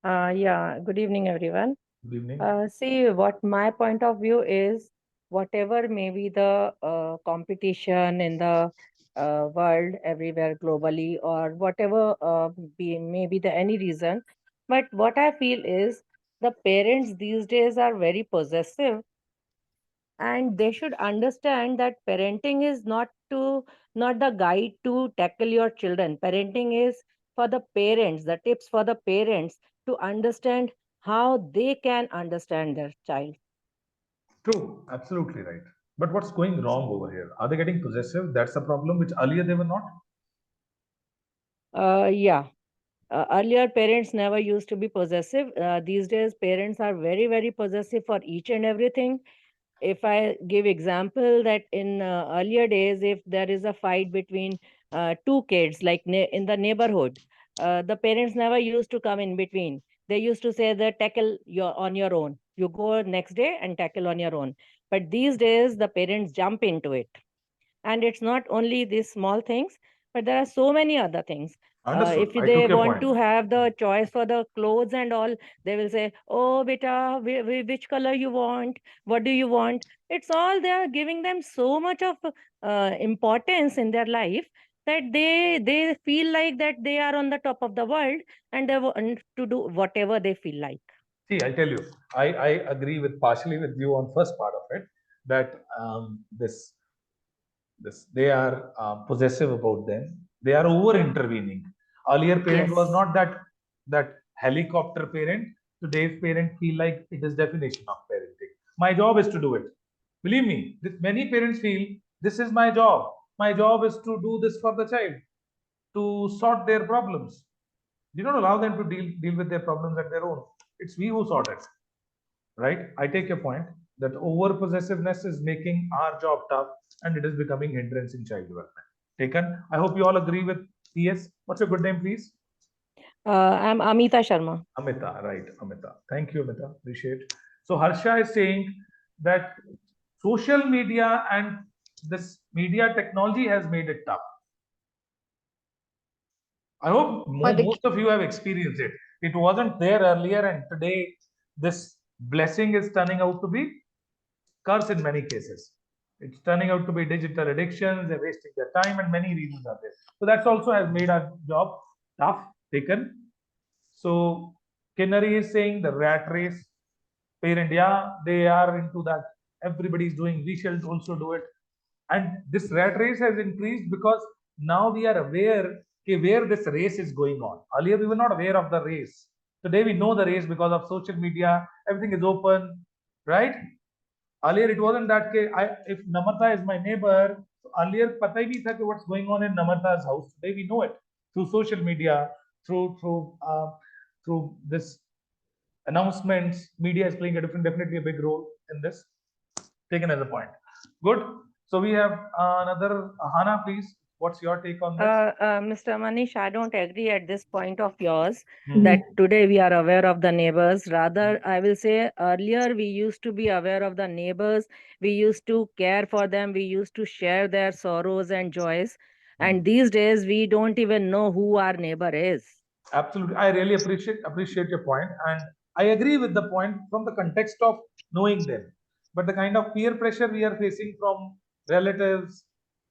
Yeah, good evening, everyone. Good evening. See, what my point of view is, whatever may be the competition in the world everywhere globally, or whatever may be the any reason, but what I feel is the parents these days are very possessive, and they should understand that parenting is not the guide to tackle your children. Parenting is for the parents, the tips for the parents to understand how they can understand their child. True, absolutely right. But what's going wrong over here? Are they getting possessive? That's a problem which earlier they were not. Yeah. Earlier, parents never used to be possessive. These days, parents are very, very possessive for each and everything. If I give example that in earlier days, if there is a fight between two kids, like in the neighborhood, the parents never used to come in between. They used to say that tackle on your own. You go next day and tackle on your own. But these days, the parents jump into it. And it's not only these small things, but there are so many other things. Understood. If I they took your want point. to have the choice for the clothes and all, they will say, oh, beta, which color you want? What do you want? It's all they are giving them so much of importance in their life that they feel like that they are on the top of the world, and they want to do whatever they feel like. See, I tell you, I agree with partially with you on first part of it, that this they are possessive about them. They are over intervening. Earlier parent was Yes. not that helicopter parent. Today's parent feel like it is definition of parenting. My job is to do it. Believe me, many parents feel this is my job. My job is to do this for the child, to sort their problems. You don't allow them to deal with their problems at their own. It's we who sort it. Right? I take your point that over possessiveness is making our job tough, and it is becoming hindrance in child development. Taken. I hope you all agree with PS. What's your good name, please? I'm Amita Sharma. Amita, right? Amita. Thank you, Amita. Appreciate. So Harsha is saying that social media and this media technology has made it tough. I hope most of you have experienced it. It wasn't there earlier, and today this blessing is turning out to be curse in many cases. It's turning out to be digital addictions, they're wasting their time, and many reasons are there. So that's also has made our job tough, taken. So Kinnari is saying the rat race, parent, yeah, they are into that. Everybody's doing, we shall also do it. And this rat race has increased because now we are aware where this race is going on. Earlier we were not aware of the race. Today we know the race because of social media, everything is open, right? Earlier it wasn't that if Namrata is my neighbor, earlier pata hi nahi tha what's going on in Namrata's house. Today we know it through social media, through this announcements. Media is playing definitely a big role in this. Taken as a point. Good. So we have another Hana, please. What's your take on this? Mr. Manish, I don't agree at this point of yours that today we are aware of the neighbors. Rather, I will say earlier we used to be aware of the neighbors. We used to care for them. We used to share their sorrows and joys. And these days we don't even know who our neighbor is. Absolutely. I really appreciate your point, and I agree with the point from the context of knowing them. But the kind of peer pressure we are facing from relatives,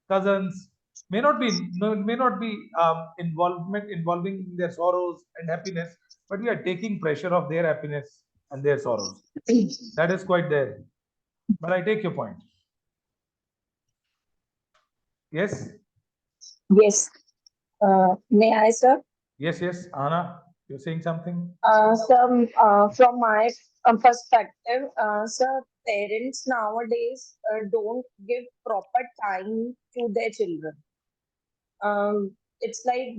cousins, may not be involving their sorrows and happiness. but we are taking pressure of their happiness and their sorrows. That is quite there. But I take your point. Yes? Yes. May I, sir? Yes, yes. Anna, you're saying something? From my perspective, sir, parents nowadays don't give proper time to their children. It's like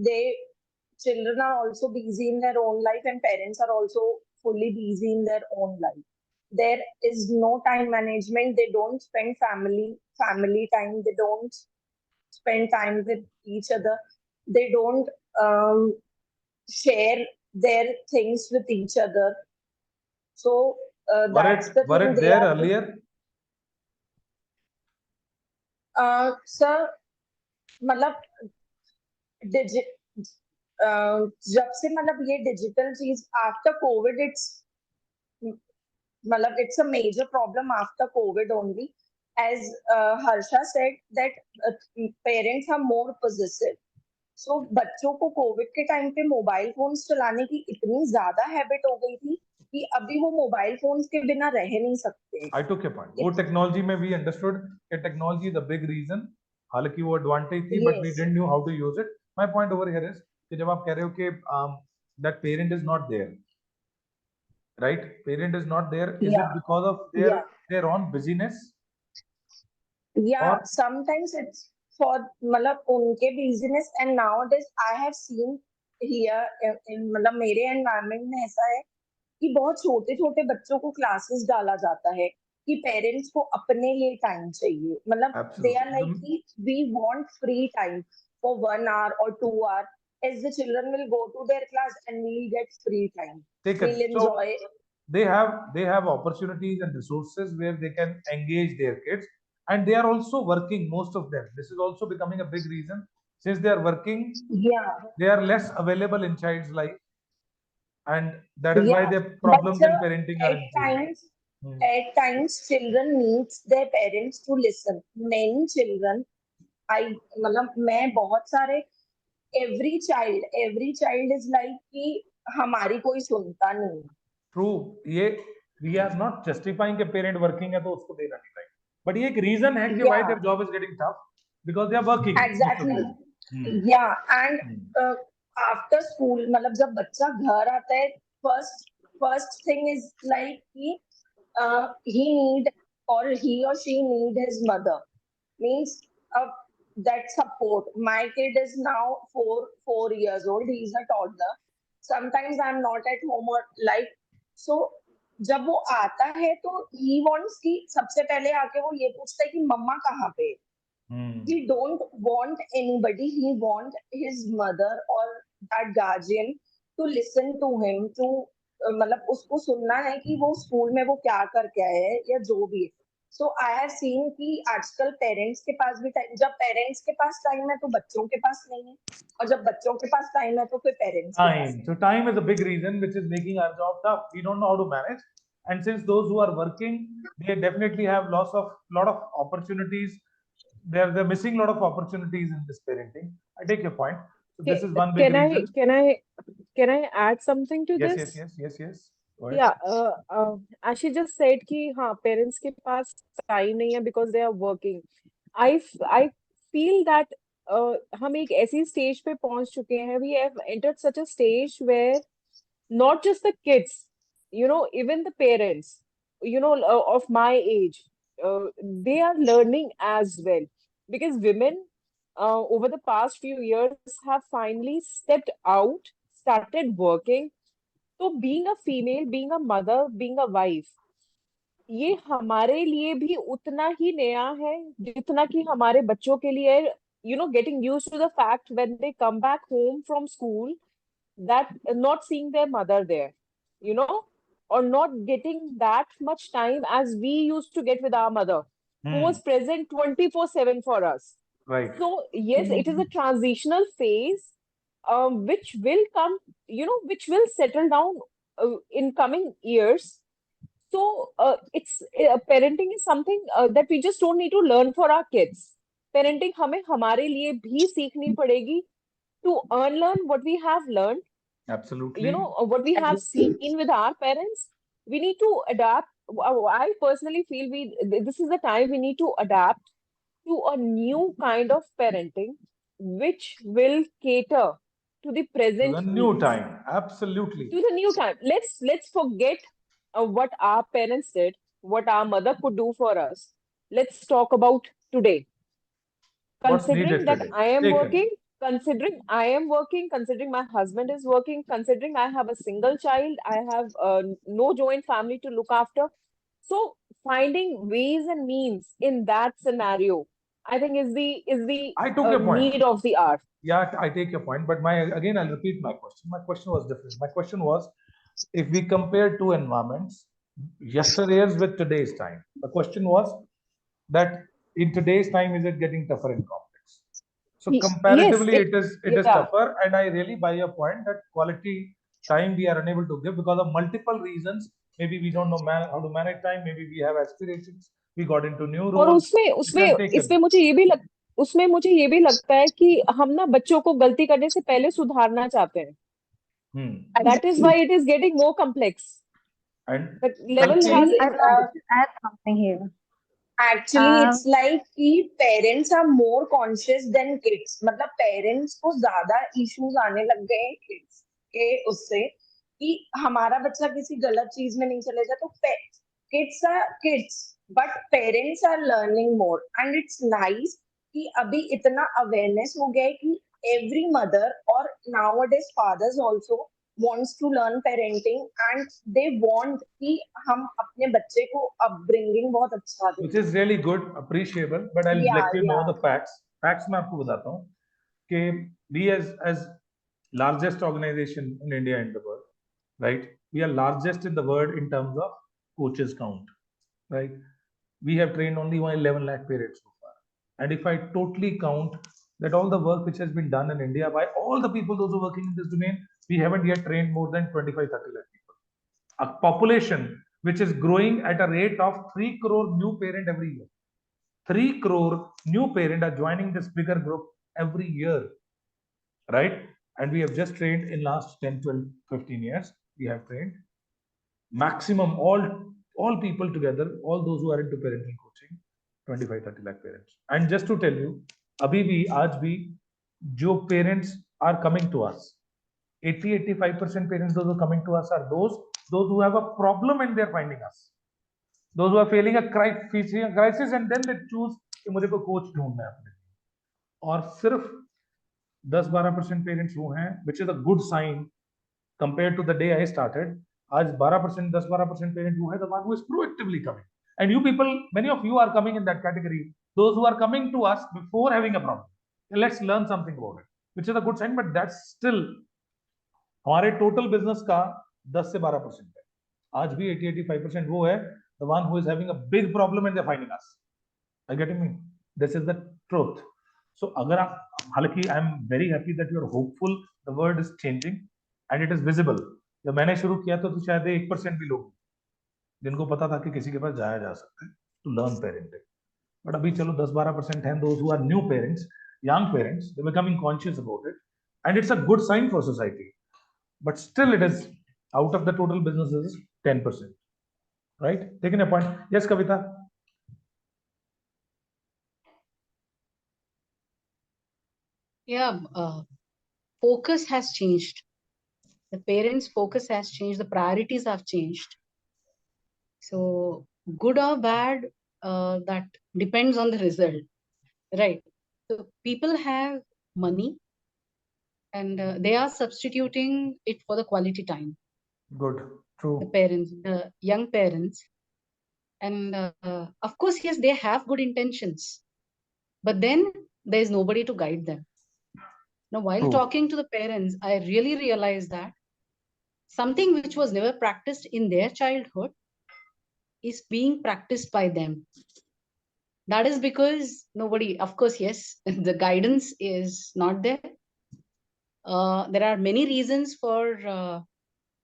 children are also busy in their own life, and parents are also fully busy in their own life. There is no time management. They don't spend family time. They don't spend time with each other. They don't share their things with each other. So that's the Were thing it they there are. earlier? Sir, मतलब जब से मतलब ये digital चीज after Covid it's a major problem after COVID only. As Harsha said that parents are more possessive. So बच्चों को Covid के time पे मोबाइल फोन्स चलाने की इतनी ज्यादा हैबिट हो गई थी कि अभी वो मोबाइल फोन्स के बिना रह नहीं सकते. I took your point. वो टेक्नोलॉजी में we understood that technology is a big reason. हालांकि वो एडवांटेज थी, but we didn't know how to use it. My point over here is कि जब आप कह रहे हो कि that parent is not there, right? Parent is not there. Is it because of their own busyness? Yeah, sometimes it's for मतलब उनके business, and nowadays I have seen here in मतलब मेरे environment में ऐसा है कि बहुत छोटे छोटे बच्चों को क्लासेस डाला जाता है कि पेरेंट्स को अपने लिए टाइम चाहिए. मतलब they are like कि we want free time for 1 hour or 2 hour, as the children will go to their class and we'll get free time. We'll enjoy. They have opportunities and resources where they can engage their kids, and they are also working, most of them. This is also becoming a big reason. Since they are working, they are less available in child's life, and that is why their problems in parenting are increasing. At times children needs their parents to listen. Many children, मतलब मैं बहुत सारे every child is like कि हमारी कोई सुनता नहीं. True. ये we are not justifying कि parent working है तो उसको देना नहीं चाहिए. But ये एक reason है कि why their job is getting tough, because they are working. Exactly. Yeah, and after school मतलब जब बच्चा घर आता है, first thing is like कि he need or he or she need his mother. Means that support. My kid is now 4 years old. He is a toddler. Sometimes I'm not at home or like so. जब वो आता है तो he wants कि सबसे पहले आके वो ये पूछता है कि मम्मा कहाँ पे. He don't want anybody. He want his mother or that guardian to listen to him. To मतलब उसको सुनना है कि वो स्कूल में वो क्या करके आए हैं या जो भी है. So I have seen कि आजकल पेरेंट्स के पास भी टाइम, जब पेरेंट्स के पास टाइम है तो बच्चों के पास नहीं है, और जब बच्चों के पास टाइम है तो फिर पेरेंट्स के पास. So time is a big reason which is making our job tough. We don't know how to manage, and since those who are working, they definitely have lot of opportunities. They're missing a lot of opportunities in this parenting. I take your point. So this is one big reason. Can I add something to this? Yes. Go Yeah, ahead. as she just said कि हाँ parents के पास time नहीं है because they are working. I feel that हम एक ऐसी stage पे पहुंच चुके हैं. We have entered such a stage where not just the kids, even the parents, of my age, they are learning as well, because women over the past few years have finally stepped out, started working. So being a female, being a mother, being a wife, ये हमारे लिए भी उतना ही नया है जितना कि हमारे बच्चों के लिए है. Getting used to the fact when they come back home from school, that not seeing their mother there, or not getting that much time as we used to get with our mother, who was present 24/7 for us. Right. So yes, it is a transitional phase, which will come, which will settle down in coming years. So it's parenting is something that we just don't need to learn for our kids. Parenting हमें हमारे लिए भी सीखनी पड़ेगी to unlearn what we have learned, Absolutely. What we have seen with our parents, we need to adapt. I personally feel this is the time we need to adapt to a new kind of parenting, which will cater to the present The new needs. time. Absolutely. To the new time. Let's forget what our parents did, what our mother could do for us. Let's talk about today. What's needed Considering that today? I am Taken. working, considering my husband is working, considering I have a single child, I have no joint family to look after. So finding ways and means in that scenario, I think is the I took your point. need of the hour. Yeah, I take your point, but again, I'll repeat my question. My question was different. My question was, if we compare two environments, yesterday's with today's time, the question was that in today's time, is it getting tougher and complex? So comparatively, it is tougher, and I really buy your point that quality time we are unable to give because of multiple reasons. Maybe we don't know how to manage time. Maybe we have aspirations. We got into new और roles. उसमें मुझे ये भी लगता है कि हम ना बच्चों को गलती करने से पहले सुधारना चाहते हैं. That is why it is getting more complex. And the level has I'd like to add something here. Actually, it's like कि parents are more conscious than kids. मतलब parents को ज़्यादा issues आने लग गए हैं kids के उससे कि हमारा बच्चा किसी गलत चीज में नहीं चले जाए तो kids are kids but parents are learning more and it's nice कि अभी इतना awareness हो गया है कि every mother or nowadays fathers also wants to learn parenting and they want कि हम अपने बच्चे को upbringing बहुत अच्छा दें. Which is really good, appreciable, but I'll let you know the facts. Facts मैं आपको बताता हूँ कि we as largest organization in India and the world, right? We are largest in the world in terms of coaches count, right? We have trained only 11 lakh parents so far. And if I totally count that all the work which has been done in India by all the people, those who are working in this domain, we haven't yet trained more than 25-30 lakh people. A population which is growing at a rate of 3 crore new parent every year. 3 crore new parent are joining this bigger group every year, right? And we have just trained in last 10, 12, 15 years, we have trained maximum all people together, all those who are into parenting coaching, 25-30 lakh parents. And just to tell you, abhi bhi, aaj bhi, jo parents are coming to us, 80-85% parents, those who are coming to us are those who have a problem and they're finding us. Those who are facing a crisis and then they choose कि मुझे कोई coach ढूंढना है अपने लिए. और सिर्फ 10-12% parents वो हैं, which is a good sign compared to the day I started. आज 12%, 10-12% parents वो है, the one who is proactively coming. And you people, many of you are coming in that category. Those who are coming to us before having a problem. And let's learn something about it, which is a good sign, but that's still हमारे total business का 10 से 12% है. आज भी 80-85% वो है, the one who is having a big problem and they're finding us. Are you getting me? This is the truth. So अगर आप, हालांकि I am very happy that you are hopeful. The world is changing and it is visible. जब मैंने शुरू किया तो शायद 1% भी लोग जिनको पता था कि किसी के पास जाया जा सकता है to learn parenting. But अभी चलो 10-12% हैं those who are new parents, young parents, they're becoming conscious about it, and it's a good sign for society. But still, it is out of the total businesses 10%. Right? Taking a point. Yes, Kavita. Yeah, focus has changed. The parents' focus has changed. The priorities have changed. So good or bad, that depends on the result, right? So people have money and they are substituting it for the quality time. Good. True. The parents, the young parents. And of course, yes, they have good intentions, but then there is nobody to guide them. Now, while talking to the parents, I really realized that something which was never practiced in their childhood is being practiced by them. That is because nobody, of course, yes, the guidance is not there. There are many reasons for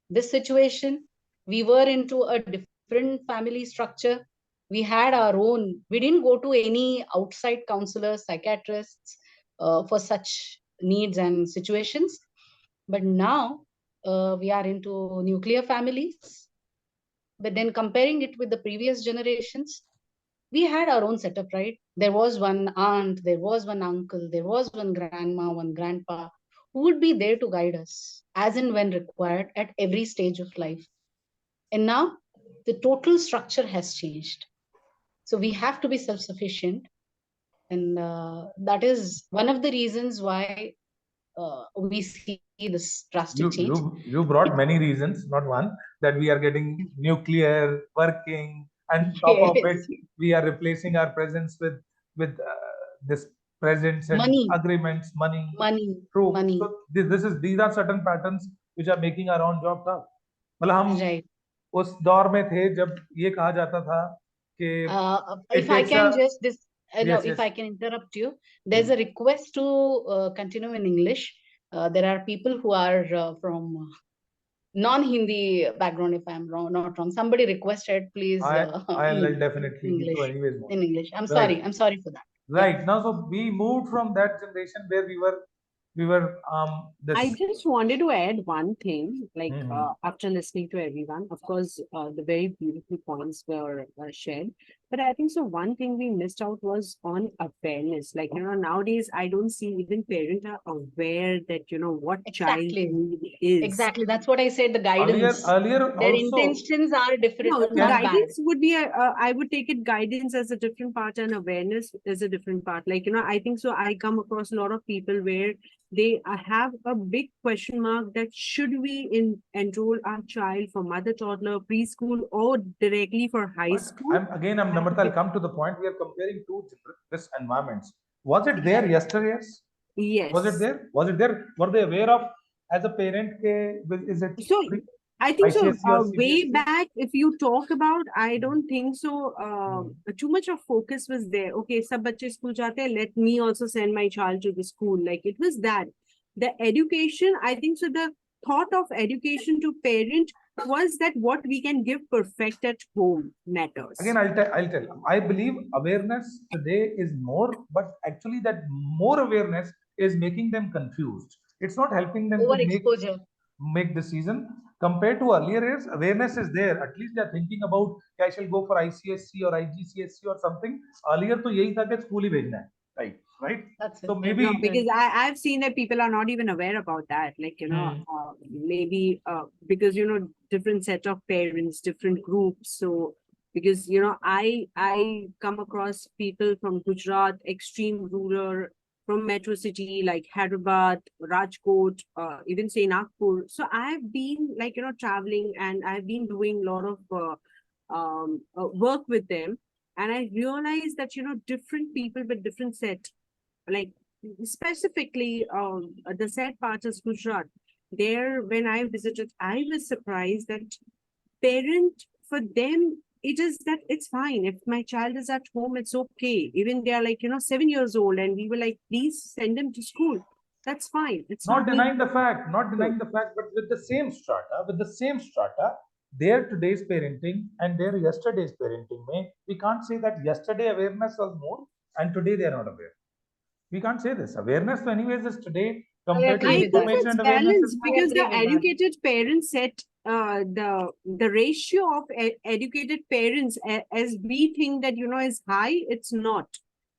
this situation. We were into a different family structure. We had our own, we didn't go to any outside counselors, psychiatrists for such needs and situations. But now we are into nuclear families. But then comparing it with the previous generations, we had our own setup, right? There was one aunt, there was one uncle, there was one grandma, one grandpa who would be there to guide us as and when required at every stage of life. And now the total structure has changed. So we have to be self-sufficient. And that is one of the reasons why we see this drastic change. You brought many reasons, not one, that we are getting nuclear working, and top of it, Yes. we are replacing our presence with this presence and Money. agreements, money. Money. True. Money. So these are certain patterns which are making our own job tough. मतलब हम Right. उस दौर में थे जब ये कहा जाता था कि if I can just this no, Yes, if yes. I can interrupt you, there's a request to continue in English. There are people who are from non-Hindi background, if I'm wrong, not wrong. Somebody requested, please. I'll definitely need to English. anyways more. In English. I'm Right. sorry. I'm sorry for that. Right. Now, so we moved from that generation where we were this. I just wanted to add one thing, like Mhm. after listening to everyone, of course, the very beautiful points were shared. But I think so one thing we missed out was on awareness. Like, nowadays I don't see even parents are aware that, what child Exactly. need is. Exactly. That's what I said. The guidance. Earlier Their also, intentions are different. No, not bad. guidance would be, I would take it guidance as a different part and awareness is a different part. Like, I think so I come across a lot of people where they have a big question mark that should we enroll our child for mother toddler, preschool, or directly for high school? I'm Namrata, I'll come to the point. We are comparing two different environments. Was it there yesterday? Yes. Was it there? Was it there? Were they aware of, as a parent, is it? So I think so. ICSE or Way CBSE? back, if you talk about, I don't think so. Too much of focus was there. Okay, sab bacche school jate hain, let me also send my child to the school. Like it was that. The education, I think so. The thought of education to parent was that what we can give perfect at home matters. Again, I'll tell. I believe awareness today is more, but actually that more awareness is making them confused. It's not helping them to Overexposure. make decision. Compared to earlier years, awareness is there. At least they're thinking about, I shall go for ICSC or IGCSE or something. Earlier to yahi tha ki school hi bhejna hai. Right? That's So it. maybe No, because I've seen that people are not even aware about that. Like, maybe because, different set of parents, different groups. So because, I come across people from Gujarat, extreme rural, from metro city like Hyderabad, Rajkot, even say Nagpur. So I've been like, traveling and I've been doing a lot of work with them. And I realized that, different people with different set, like specifically the sad part is Gujarat. There, when I visited, I was surprised that parent, for them, it is that it's fine. If my child is at home, it's okay. Even they are like, 7 years old and we were like, please send them to school. That's fine. It's not not denying the fact, but with the same strata, their today's parenting and their yesterday's parenting, we can't say that yesterday awareness was more and today they are not aware. We can't say this. Awareness, anyways, is today compared to I think information it's and awareness. balanced because the educated parents set the ratio of educated parents as we think that is high. It's not.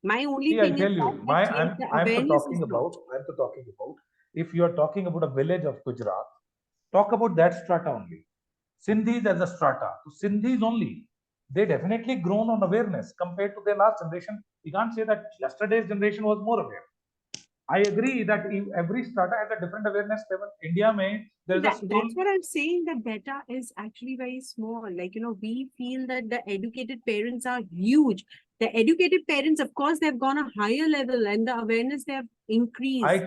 My only See, I'll thing tell is you, that yes, the awareness is not. I'm talking about, if you are talking about a village of Gujarat, talk about that strata only. Sindhis as a strata. So Sindhis only. They definitely grown on awareness compared to their last generation. We can't say that yesterday's generation was more aware. I agree that every strata has a different awareness level. India may there's a school. That's what I'm saying. The data is actually very small. Like, we feel that the educated parents are huge. The educated parents, of course, they've gone a higher level and the awareness they have increased. I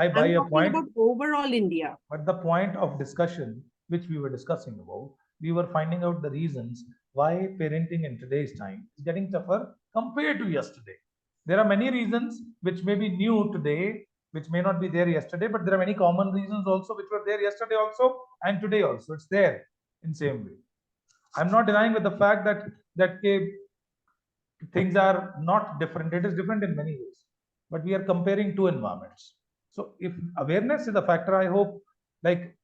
buy I'm a talking point. about overall India. But the point of discussion, which we were discussing about, we were finding out the reasons why parenting in today's time is getting tougher compared to yesterday. There are many reasons which may be new today, which may not be there yesterday, but there are many common reasons also which were there yesterday also and today also. It's there in same way. I'm not denying with the fact that things are not different. It is different in many ways, but we are comparing two environments. So if awareness is a factor, I hope, like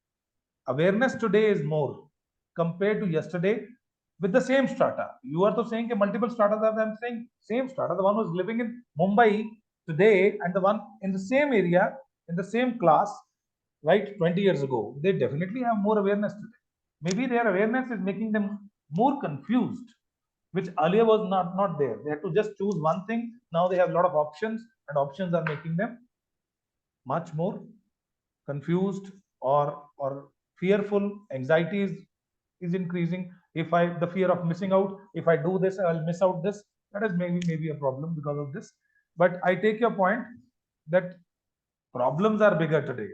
awareness today is more compared to yesterday with the same strata. You are saying multiple strata. I'm saying same strata. The one who's living in Mumbai today and the one in the same area, in the same class, right, 20 years ago, they definitely have more awareness today. Maybe their awareness is making them more confused, which earlier was not there. They had to just choose one thing. Now they have a lot of options, and options are making them much more confused or fearful. Anxiety is increasing. If the fear of missing out, if I do this, I'll miss out this. That is maybe a problem because of this. But I take your point that problems are bigger today.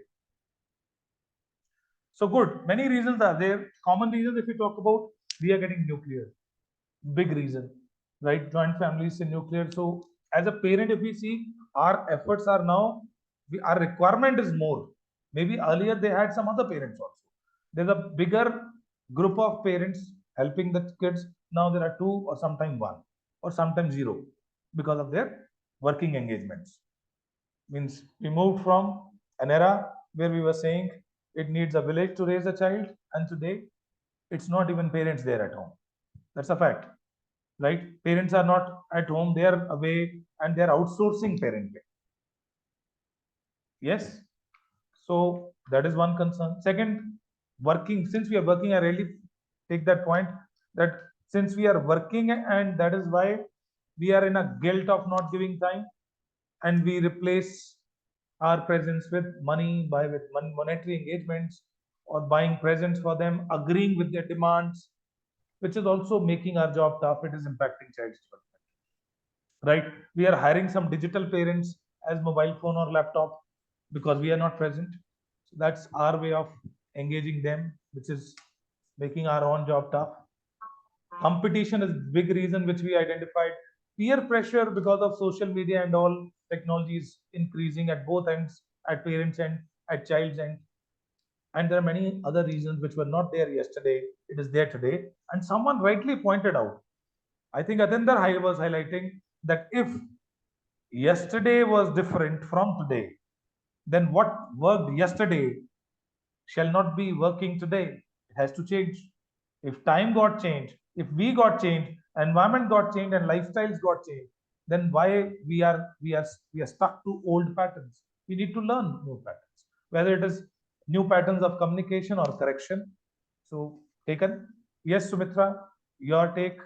So good, many reasons are there. Common reasons, if we talk about, we are getting nuclear. Big reason, right? Joint families in nuclear. So as a parent, if we see, our efforts are now, our requirement is more. Maybe earlier they had some other parents also. There's a bigger group of parents helping the kids. Now there are 2 or sometimes 1 or sometimes 0 because of their working engagements. Means we moved from an era where we were saying it needs a village to raise a child, and today it's not even parents there at home. That's a fact, right? Parents are not at home, they are away, and they are outsourcing parenting. Yes. So that is one concern. Second, working. Since we are working, I really take that point that since we are working, and that is why we are in a guilt of not giving time, and we replace our presence with money, with monetary engagements, or buying presents for them, agreeing with their demands, which is also making our job tough. It is impacting child's development, right? We are hiring some digital parents as mobile phone or laptop because we are not present. So that's our way of engaging them, which is making our own job tough. Competition is big reason which we identified. Peer pressure because of social media and all technology is increasing at both ends, at parents end, at child's end. And there are many other reasons which were not there yesterday. It is there today. And someone rightly pointed out, I think Atendra was highlighting that if yesterday was different from today, then what worked yesterday shall not be working today. It has to change. If time got changed, if we got changed, environment got changed, and lifestyles got changed, then why we are stuck to old patterns? We need to learn new patterns, whether it is new patterns of communication or correction. So taken. Yes, Sumitra, your take.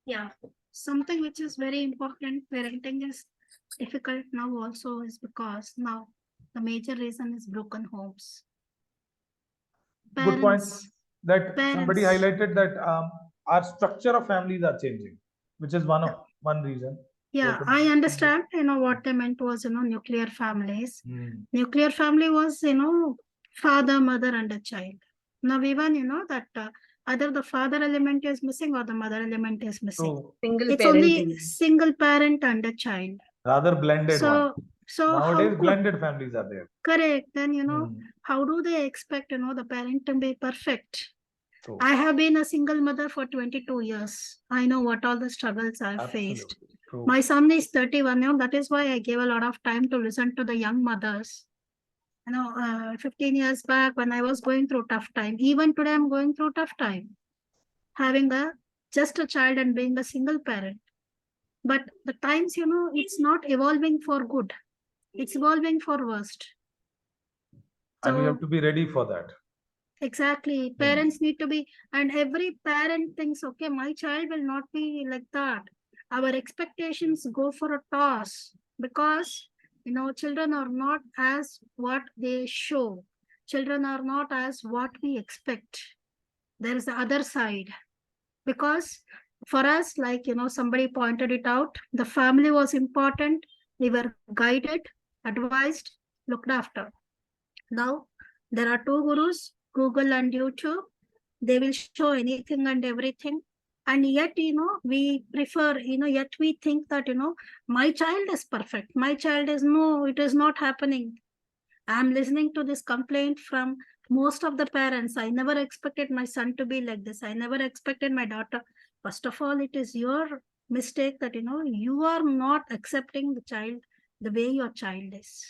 Yeah, something which is very important, parenting is difficult now also is because now the major reason is broken homes. Good point. That somebody highlighted that our structure of families are changing, which is one reason. Yeah, I understand, what they meant was, nuclear families. Nuclear family was, father, mother, and a child. Now even, that either the father element is missing or the mother element is missing. So, it's only single parent and a child. Rather blended one. So nowadays blended families are there. Correct. Then, how do they expect, the parent to be perfect? True. I have been a single mother for 22 years. I know what all the struggles I've faced. True. My son is 31. That is why I gave a lot of time to listen to the young mothers. 15 years back when I was going through tough time, even today I'm going through tough time, having just a child and being a single parent. But the times, it's not evolving for good. It's evolving for worst. And we have to be ready for that. Exactly. Parents need to be, and every parent thinks, okay, my child will not be like that. Our expectations go for a toss because, children are not as what they show. Children are not as what we expect. There is the other side. Because for us, like, somebody pointed it out, the family was important. We were guided, advised, looked after. Now, there are 2 gurus, Google and YouTube. They will show anything and everything. And yet, we prefer, yet we think that, my child is perfect. My child is, no, it is not happening. I'm listening to this complaint from most of the parents. I never expected my son to be like this. I never expected my daughter. First of all, it is your mistake that, you are not accepting the child the way your child is.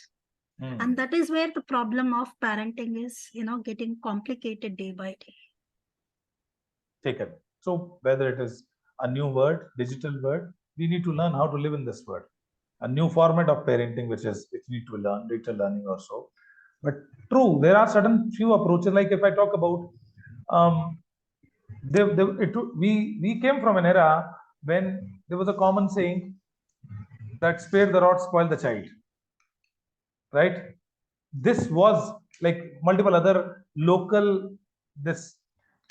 And that is where the problem of parenting is, getting complicated day by day. Taken. So whether it is a new word, digital word, we need to learn how to live in this word. A new format of parenting, which need to learn, digital learning or so. But true, there are certain few approaches. Like if I talk about, we came from an era when there was a common saying that spare the rod, spoil the child. Right? This was like multiple other local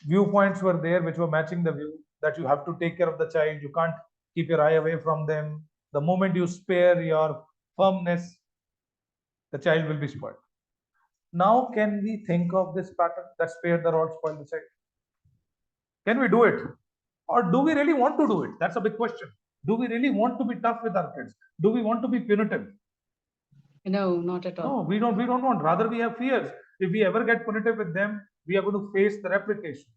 viewpoints were there which were matching the view that you have to take care of the child. You can't keep your eye away from them. The moment you spare your firmness, the child will be spoiled. Now, can we think of this pattern that spare the rod, spoil the child? Can we do it? Or do we really want to do it? That's a big question. Do we really want to be tough with our kids? Do we want to be punitive? No, not at all. No, we don't want. Rather, we have fears. If we ever get punitive with them, we are going to face the replications.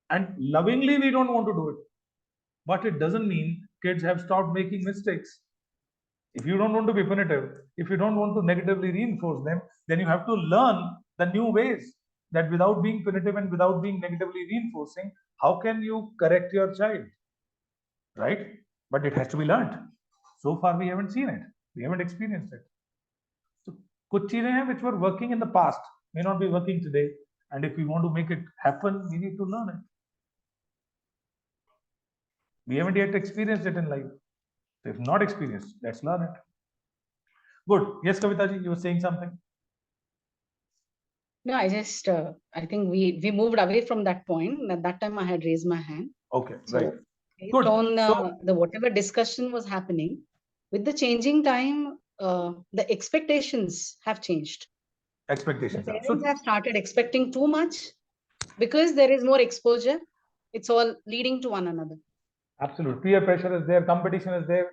And lovingly, we don't want to do it. But it doesn't mean kids have stopped making mistakes. If you don't want to be punitive, if you don't want to negatively reinforce them, then you have to learn the new ways that without being punitive and without being negatively reinforcing, how can you correct your child? Right? But it has to be learned. So far, we haven't seen it. We haven't experienced it. So, kuch cheezein hain which were working in the past may not be working today. And if we want to make it happen, we need to learn it. We haven't yet experienced it in life. So if not experienced, let's learn it. Good. Yes, Kavita ji, you were saying something. No, I think we moved away from that point. At that time, I had raised my hand. Okay, So, right. based Good. on the whatever discussion was happening, with the changing time, the expectations have changed. Expectations. The parents have started expecting too much because there is more exposure. It's all leading to one another. Absolutely. Peer pressure is there, competition is there.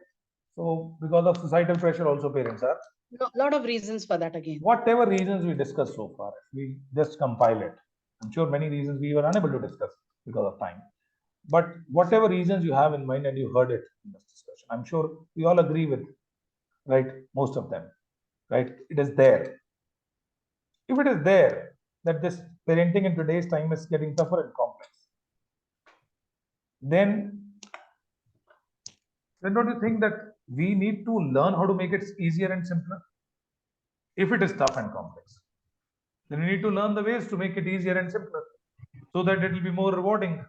So because of societal pressure, also parents are. A lot of reasons for that again. Whatever reasons we discussed so far, we just compile it. I'm sure many reasons we were unable to discuss because of time. But whatever reasons you have in mind and you heard it in this discussion, I'm sure we all agree with, right? Most of them, right? It is there. If it is there, that this parenting in today's time is getting tougher and complex, then don't you think that we need to learn how to make it easier and simpler? If it is tough and complex, then we need to learn the ways to make it easier and simpler so that it will be more rewarding.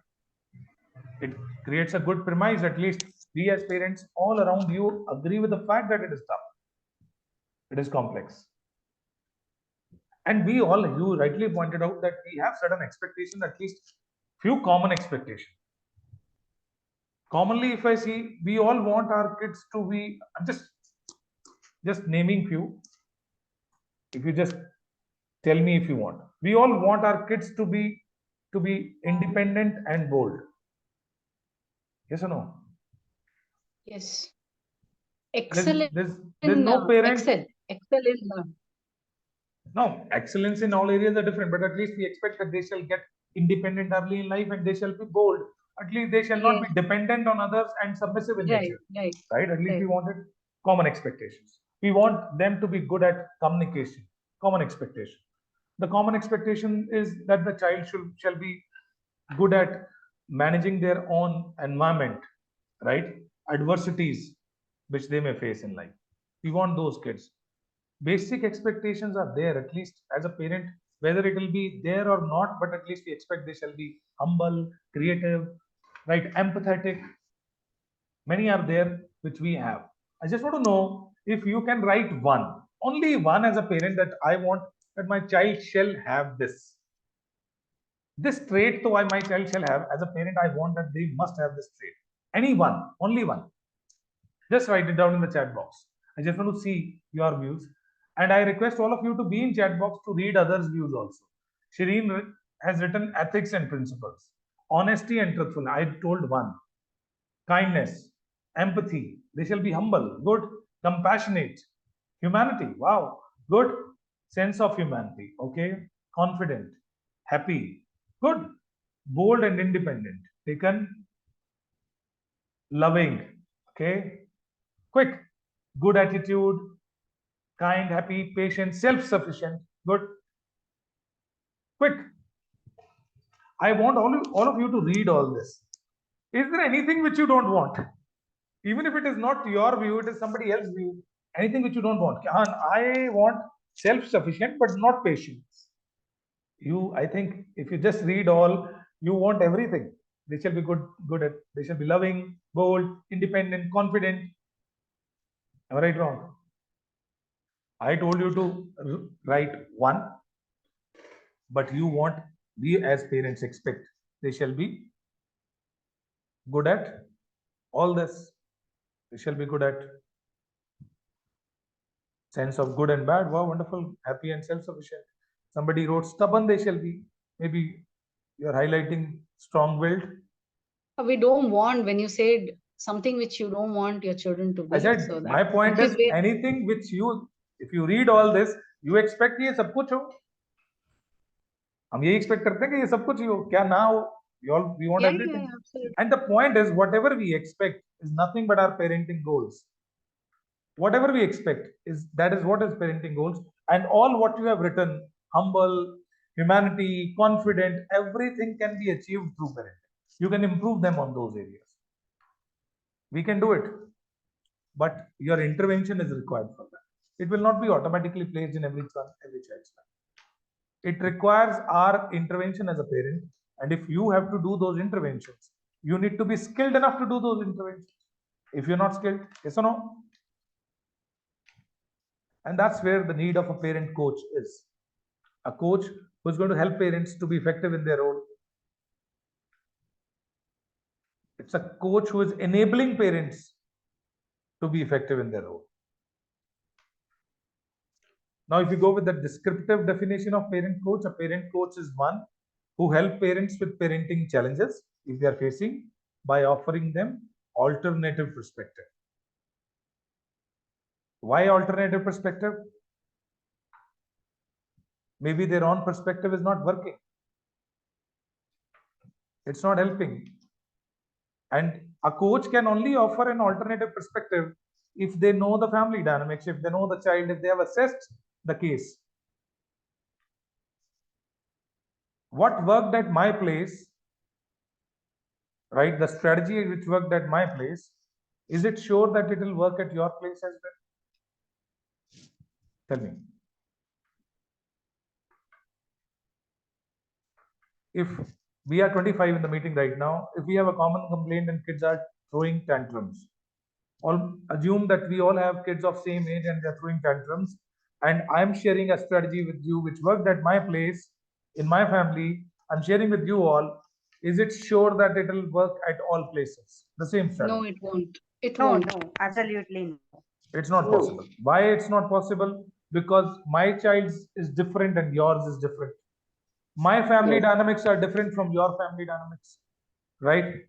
It creates a good premise. At least we as parents all around you agree with the fact that it is tough. It is complex. And we all, you rightly pointed out that we have certain expectations, at least few common expectations. Commonly, if I see, we all want our kids to be, I'm just naming few. If you just tell me if you want. We all want our kids to be independent and bold. Yes or no? Yes. Excellent. There's no parent. Excel in No, excellence in all areas are different, but at least we expect that they shall get independent early in life and they shall be bold. At least they shall not be dependent on others and submissive in nature. Right? At least we wanted common expectations. We want them to be good at communication. Common expectation. The common expectation is that the child shall be good at managing their own environment, right? Adversities which they may face in life. We want those kids. Basic expectations are there, at least as a parent, whether it will be there or not, but at least we expect they shall be humble, creative, right, empathetic. Many are there which we have. I just want to know if you can write one, only one as a parent that I want that my child shall have this. This trait, though my child shall have, as a parent, I want that they must have this trait. Any one, only one. Just write it down in the chat box. I just want to see your views. And I request all of you to be in chat box to read others' views also. Shireen has written ethics and principles. Honesty and truthfulness. I told one. Kindness. Empathy. They shall be humble. Good. Compassionate. Humanity. Wow. Good. Sense of humanity. Okay. Confident. Happy. Good. Bold and independent. Taken. Loving. Okay. Quick. Good attitude. kind, happy, patient, self-sufficient. Good. Quick. I want all of you to read all this. Is there anything which you don't want? Even if it is not your view, it is somebody else's view. Anything which you don't want. I want self-sufficient, but not patient. I think if you just read all, you want everything. They shall be they shall be loving, bold, independent, confident. Am I right, wrong? I told you to write one, but you want, we as parents expect they shall be good at all this. They shall be good at sense of good and bad. Wow, wonderful, happy and self-sufficient. Somebody wrote stubborn they shall be. Maybe you're highlighting strong-willed. We don't want, when you said something which you don't want your children to be. I said, so my point is anything which you, if you read all this, you expect ये सब कुछ हो. हम ये expect करते हैं कि ये सब कुछ ही हो. क्या ना हो? We want everything. And the point is, whatever we expect is nothing but our parenting goals. Whatever we expect that is what is parenting goals. And all what you have written, humble, humanity, confident, everything can be achieved through parenting. You can improve them on those areas. We can do it. But your intervention is required for that. It will not be automatically placed in every child's life. It requires our intervention as a parent. And if you have to do those interventions, you need to be skilled enough to do those interventions. If you're not skilled, yes or no? And that's where the need of a parent coach is. A coach who's going to help parents to be effective in their role. It's a coach who is enabling parents to be effective in their role. Now, if you go with the descriptive definition of parent coach, a parent coach is one who helps parents with parenting challenges if they are facing by offering them alternative perspective. Why alternative perspective? Maybe their own perspective is not working. It's not helping. And a coach can only offer an alternative perspective if they know the family dynamics, if they know the child, if they have assessed the case. What worked at my place, right? The strategy which worked at my place, is it sure that it will work at your place as well? Tell me. If we are 25 in the meeting right now, if we have a common complaint and kids are throwing tantrums, assume that we all have kids of same age and they're throwing tantrums, and I'm sharing a strategy with you which worked at my place, in my family, I'm sharing with you all. Is it sure that it will work at all places? The same strategy? No, it won't. It No, won't. no, absolutely no. It's not possible. Why it's not possible? Because my child's is different and yours is different. My family dynamics are different from your family dynamics, right?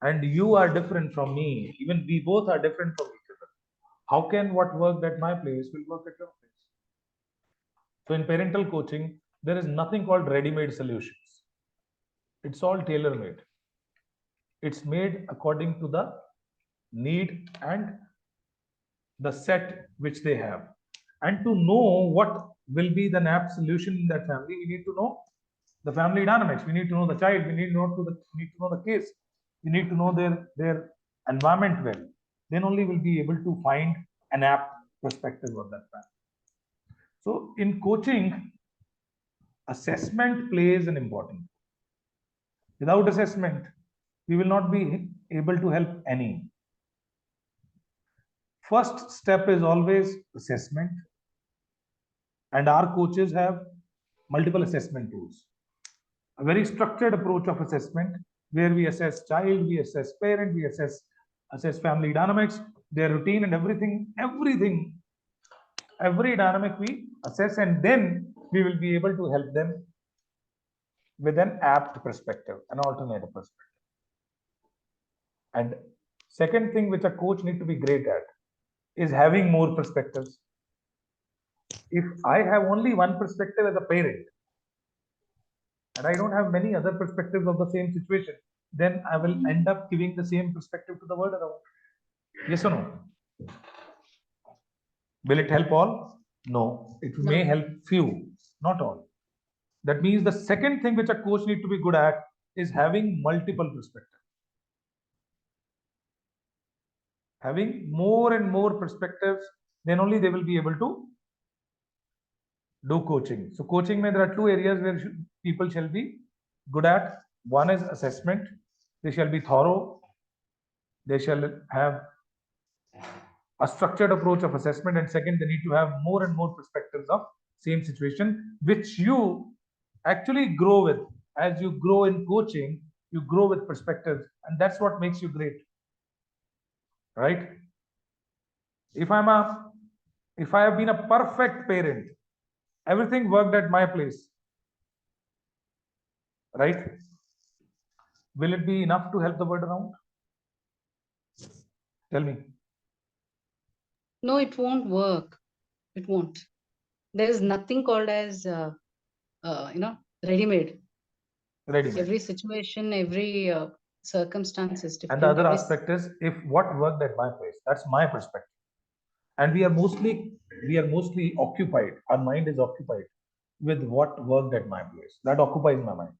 And you are different from me. Even we both are different from each other. How can what worked at my place will work at your place? So in parental coaching, there is nothing called ready-made solutions. It's all tailor-made. It's made according to the need and the set which they have. And to know what will be the apt solution in that family, we need to know the family dynamics. We need to know the child. We need to know the case. We need to know their environment well. Then only we'll be able to find an apt perspective of that family. So in coaching, assessment plays an important role. Without assessment, we will not be able to help any. First step is always assessment. And our coaches have multiple assessment tools. A very structured approach of assessment where we assess child, we assess parent, we assess family dynamics, their routine and every dynamic we assess, and then we will be able to help them with an apt perspective, an alternative perspective. And second thing which a coach need to be great at is having more perspectives. If I have only one perspective as a parent, and I don't have many other perspectives of the same situation, then I will end up giving the same perspective to the world around. Yes or no? Will it help all? No, it may help few, not all. That means the second thing which a coach need to be good at is having multiple perspectives. Having more and more perspectives, then only they will be able to do coaching. So coaching, there are two areas where people shall be good at. One is assessment. They shall be thorough. They shall have a structured approach of assessment. And second, they need to have more and more perspectives of same situation, which you actually grow with. As you grow in coaching, you grow with perspectives, and that's what makes you great, right? If I have been a perfect parent, everything worked at my place, right? Will it be enough to help the world around? Tell me. No, it won't work. It won't. There is nothing called as ready-made. Ready-made. Every situation, every circumstance is different. And the other Every aspect is, if what worked at my place, that's my perspective. And we are mostly occupied. Our mind is occupied with what worked at my place. That occupies my mind.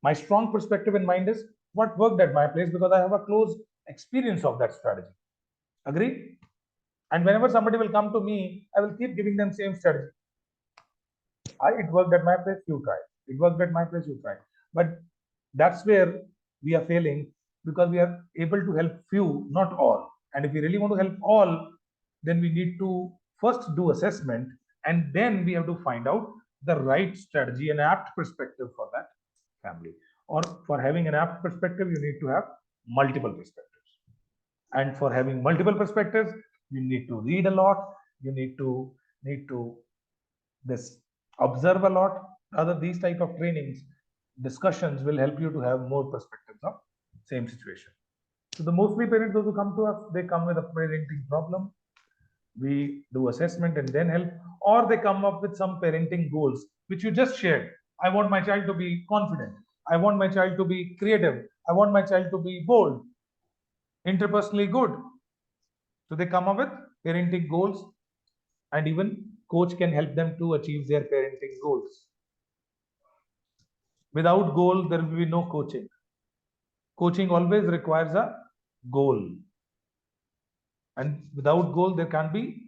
My strong perspective in mind is what worked at my place, because I have a close experience of that strategy. Agree? And whenever somebody will come to me, I will keep giving them same strategy. It worked at my place, you try. It worked at my place, you try. But that's where we are failing, because we are able to help few, not all. And if we really want to help all, then we need to first do assessment, and then we have to find out the right strategy and apt perspective for that family. Or for having an apt perspective, you need to have multiple perspectives. And for having multiple perspectives, you need to read a lot. You need to observe a lot. Other these type of trainings, discussions will help you to have more perspectives of same situation. So the mostly parents, those who come to us, they come with a parenting problem. We do assessment and then help, or they come up with some parenting goals, which you just shared. I want my child to be confident. I want my child to be creative. I want my child to be bold, interpersonally good. So they come up with parenting goals, and even coach can help them to achieve their parenting goals. Without goal, there will be no coaching. Coaching always requires a goal. And without goal, there can't be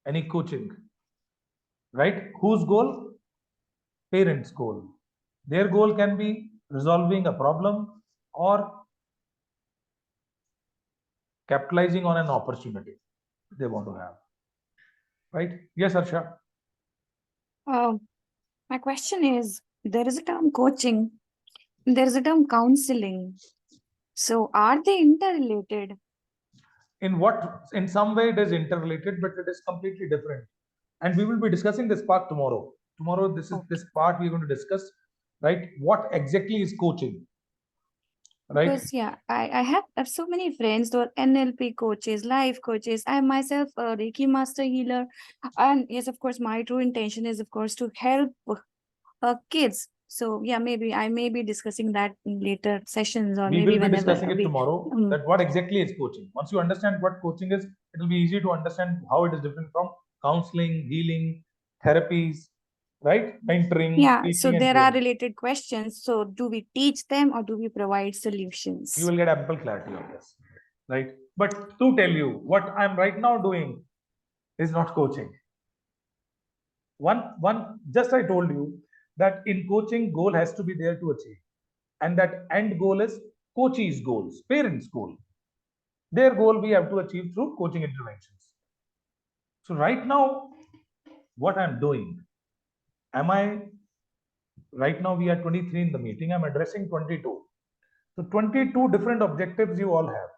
any coaching. Right? Whose goal? Parents' goal. Their goal can be resolving a problem or capitalizing on an opportunity they want to have. Right? Yes, Harsha. My question is, there is a term coaching, there is a term counseling. So are they interrelated? In some way it is interrelated, but it is completely different. And we will be discussing this part tomorrow. Tomorrow, this part we're going to discuss, right? What exactly is coaching? Right? Because I have so many friends who are NLP coaches, life coaches. I myself a Reiki master healer. And yes, of course, my true intention is, of course, to help kids. So yeah, maybe I may be discussing that in later sessions, or We maybe will be whenever discussing it tomorrow, that what exactly is coaching. Once you understand what coaching is, it will be easy to understand how it is different from counseling, healing, therapies, right? Mentoring, Yeah, teaching, so and there are training. related questions. So do we teach them or do we provide solutions? You will get ample clarity on this, right? But to tell you, what I'm right now doing is not coaching. Just I told you that in coaching, goal has to be there to achieve. And that end goal is coachees' goals, parents' goal. Their goal we have to achieve through coaching interventions. So right now, what I'm doing, right now we are 23 in the meeting, I'm addressing 22. So 22 different objectives you all have.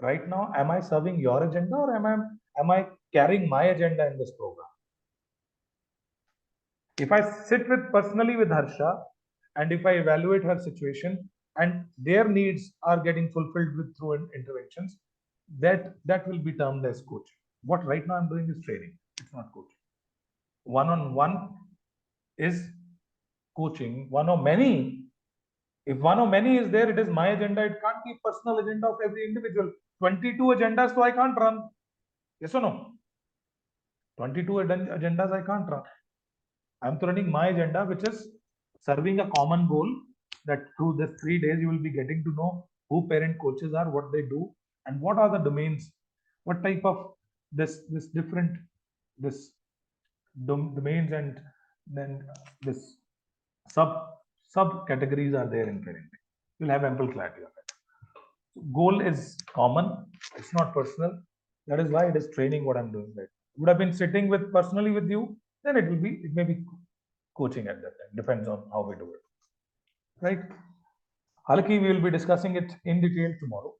Right now, am I serving your agenda, or am I carrying my agenda in this program? If I sit personally with Harsha, and if I evaluate her situation and their needs are getting fulfilled through interventions, that will be termed as coaching. What right now I'm doing is training. It's not coaching. One-on-one is coaching. One of many. If one of many is there, it is my agenda. It can't be personal agenda of every individual. 22 agendas, so I can't run. Yes or no? 22 agendas I can't run. I'm running my agenda, which is serving a common goal, that through this 3 days you will be getting to know who parent coaches are, what they do, and what are the domains, what type of this different this domains, and then this sub categories are there in parenting. You'll have ample clarity of it. Goal is common, it's not personal. That is why it is training what I'm doing. Right, would have been sitting with personally with you, then it may be coaching at that time. Depends on how we do it. Right? Halaki, we will be discussing it in detail tomorrow.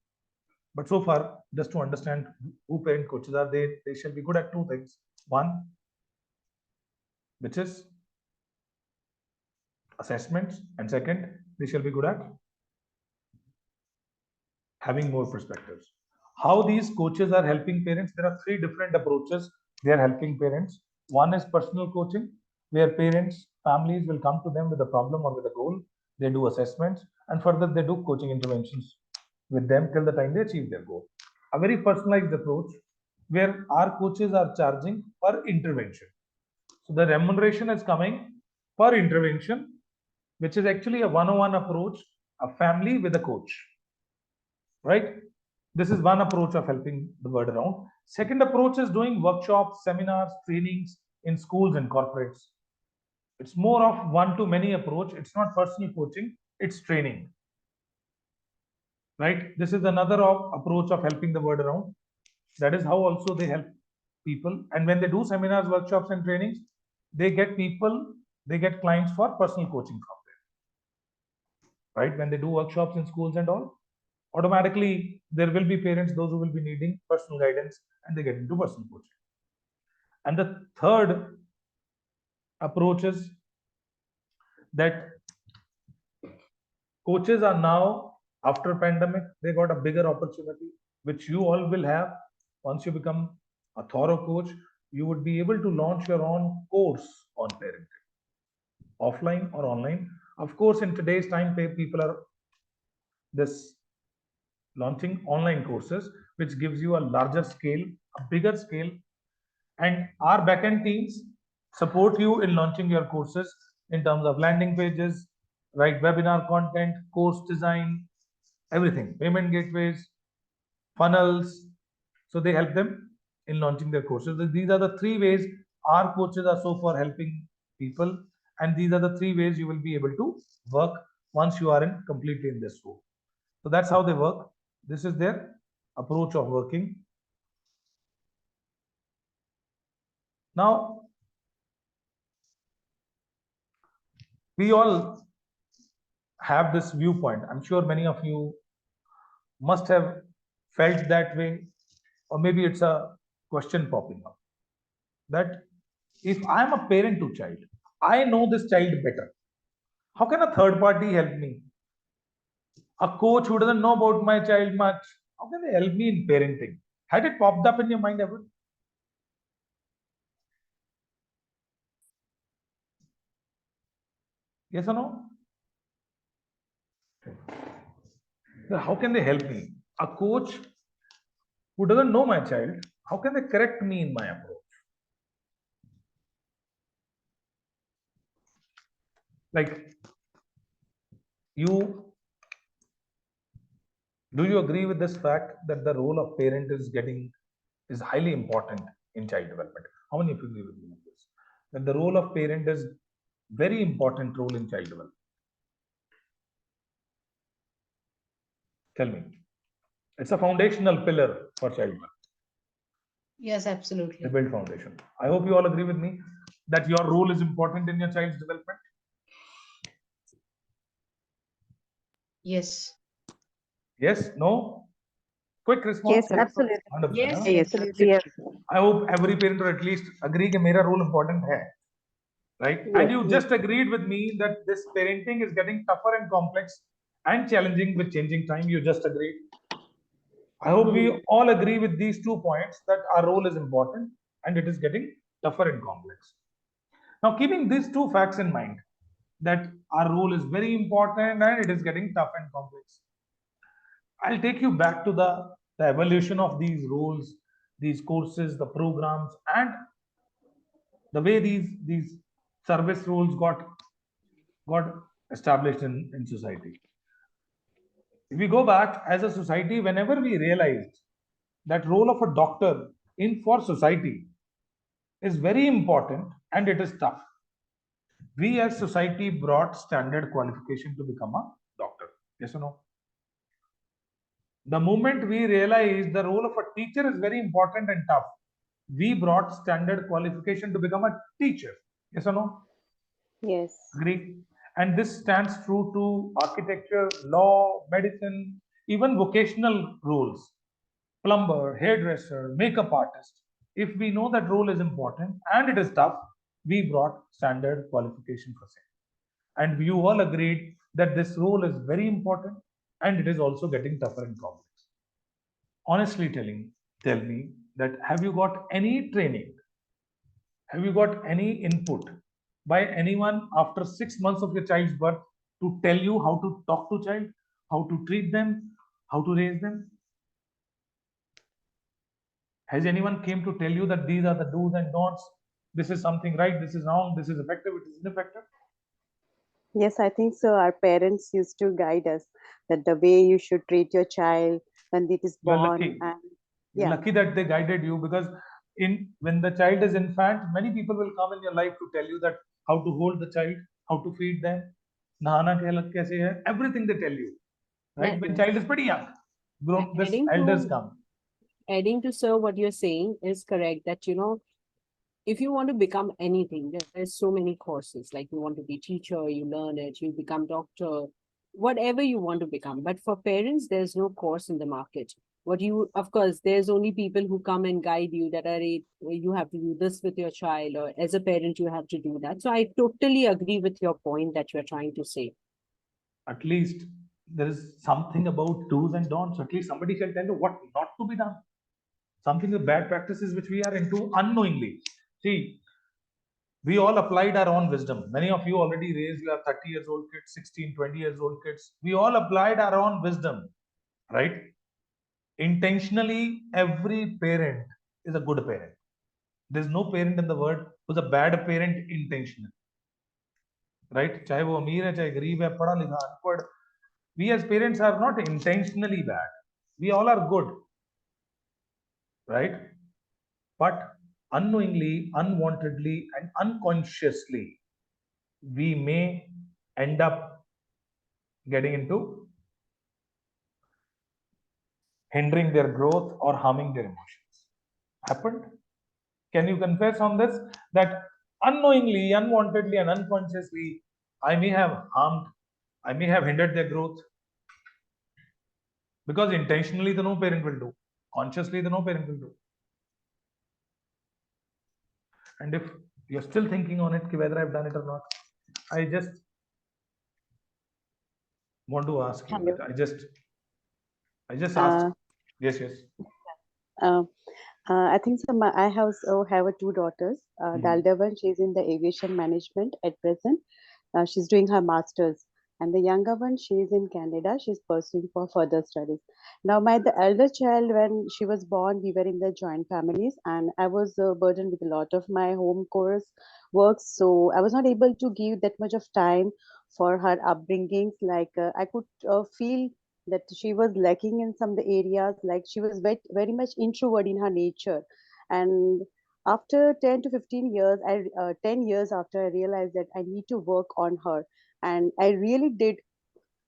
But so far, just to understand who parent coaches are, they shall be good at two things. One, which is assessments, and second, they shall be good at having more perspectives. How these coaches are helping parents? There are three different approaches they are helping parents. One is personal coaching, where parents, families will come to them with a problem or with a goal. They do assessments, and further they do coaching interventions with them till the time they achieve their goal. A very personalized approach where our coaches are charging per intervention. So the remuneration is coming per intervention, which is actually a one-on-one approach, a family with a coach. Right? This is one approach of helping the word around. Second approach is doing workshops, seminars, trainings in schools and corporates. It's more of one-to-many approach. It's not personal coaching, it's training. Right? This is another approach of helping the word around. That is how also they help people. And when they do seminars, workshops, and trainings, they get clients for personal coaching from them. Right? When they do workshops in schools and all, automatically there will be parents, those who will be needing personal guidance, and they get into personal coaching. And the third approach is that coaches are now, after pandemic, they got a bigger opportunity, which you all will have. Once you become a thorough coach, you would be able to launch your own course on parenting, offline or online. Of course, in today's time, people are launching online courses, which gives you a larger scale, a bigger scale, and our backend teams support you in launching your courses in terms of landing pages, right, webinar content, course design, everything, payment gateways, funnels. So they help them in launching their courses. These are the three ways our coaches are so far helping people, and these are the three ways you will be able to work once you are completely in this role. So that's how they work. This is their approach of working. Now, we all have this viewpoint. I'm sure many of you must have felt that way, or maybe it's a question popping up that if I'm a parent to child, I know this child better. How can a third party help me? A coach who doesn't know about my child much, how can they help me in parenting? Had it popped up in your mind ever? Yes or no? So how can they help me? A coach who doesn't know my child, how can they correct me in my approach? Like, do you agree with this fact that the role of parent is highly important in child development? How many of you agree with me on this? That the role of parent is very important role in child development. Tell me. It's a foundational pillar for child development. Yes, absolutely. The build foundation. I hope you all agree with me that your role is important in your child's development. Yes. Yes? No? Quick response. Yes, absolutely. 100%, Yes, huh? yes, absolutely. Yes. I hope every parent or at least agree that my role important hai. Right? Yes, And you yes. just agreed with me that this parenting is getting tougher and complex and challenging with changing time. You just agreed. I hope we all agree with these 2 points that our role is important and it is getting tougher and complex. Now, keeping these 2 facts in mind, that our role is very important and it is getting tough and complex, I'll take you back to the evolution of these roles, these courses, the programs, and the way these service roles got established in society. If we go back as a society, whenever we realized that role of a doctor in for society is very important and it is tough, we as society brought standard qualification to become a doctor. Yes or no? The moment we realized the role of a teacher is very important and tough, we brought standard qualification to become a teacher. Yes or no? Yes. Agree? And this stands true to architecture, law, medicine, even vocational roles. Plumber, hairdresser, makeup artist. If we know that role is important and it is tough, we brought standard qualification for same. And you all agreed that this role is very important and it is also getting tougher and complex. Honestly tell me that have you got any training? Have you got any input by anyone after 6 months of your child's birth to tell you how to talk to child, how to treat them, how to raise them? Has anyone came to tell you that these are the do's and don'ts? This is something right, this is wrong, this is effective, it is ineffective? Yes, I think so. Our parents used to guide us that the way you should treat your child when it is You're born. lucky. And You're yeah, lucky that they guided you, because when the child is infant, many people will come in your life to tell you that how to hold the child, how to feed them, nahana kaise hai, everything they tell you, right? When child is pretty young, this elders come. Adding to sir what you're saying is correct, that if you want to become anything, there's so many courses. Like you want to be teacher, you learn it, you become doctor, whatever you want to become. But for parents, there's no course in the market. Of course, there's only people who come and guide you that are, you have to do this with your child, or as a parent, you have to do that. So I totally agree with your point that you're trying to say. At least there is something about do's and don'ts. At least somebody shall tell you what not to be done. Something the bad practices which we are into unknowingly. See, we all applied our own wisdom. Many of you already raised, you have 30 years old kids, 16, 20 years old kids. We all applied our own wisdom, right? Intentionally, every parent is a good parent. There's no parent in the world who's a bad parent intentionally, right? चाहे वो अमीर है, चाहे गरीब है, पढ़ा लिखा, अनपढ़. We as parents are not intentionally bad. We all are good, right? But unknowingly, unwantedly, and unconsciously, we may end up getting into hindering their growth or harming their emotions. Happened? Can you confess on this? That unknowingly, unwantedly, and unconsciously, I may have harmed, I may have hindered their growth. Because intentionally, the no parent will do. Consciously, the no parent will do. And if you're still thinking on it, whether I've done it or not, I just want to ask you. hello. I just asked. Yes. Uh, I think so. I have two daughters. The elder one, she's in the aviation management at present. She's doing her master's, and the younger one, she's in Canada. She's pursuing for further studies. Now, the elder child, when she was born, we were in the joint families, and I was burdened with a lot of my home course works, so I was not able to give that much of time for her upbringings. Like I could feel that she was lacking in some of the areas, like she was very much introvert in her nature. And after 10 to 15 years, 10 years after, I realized that I need to work on her, and I really did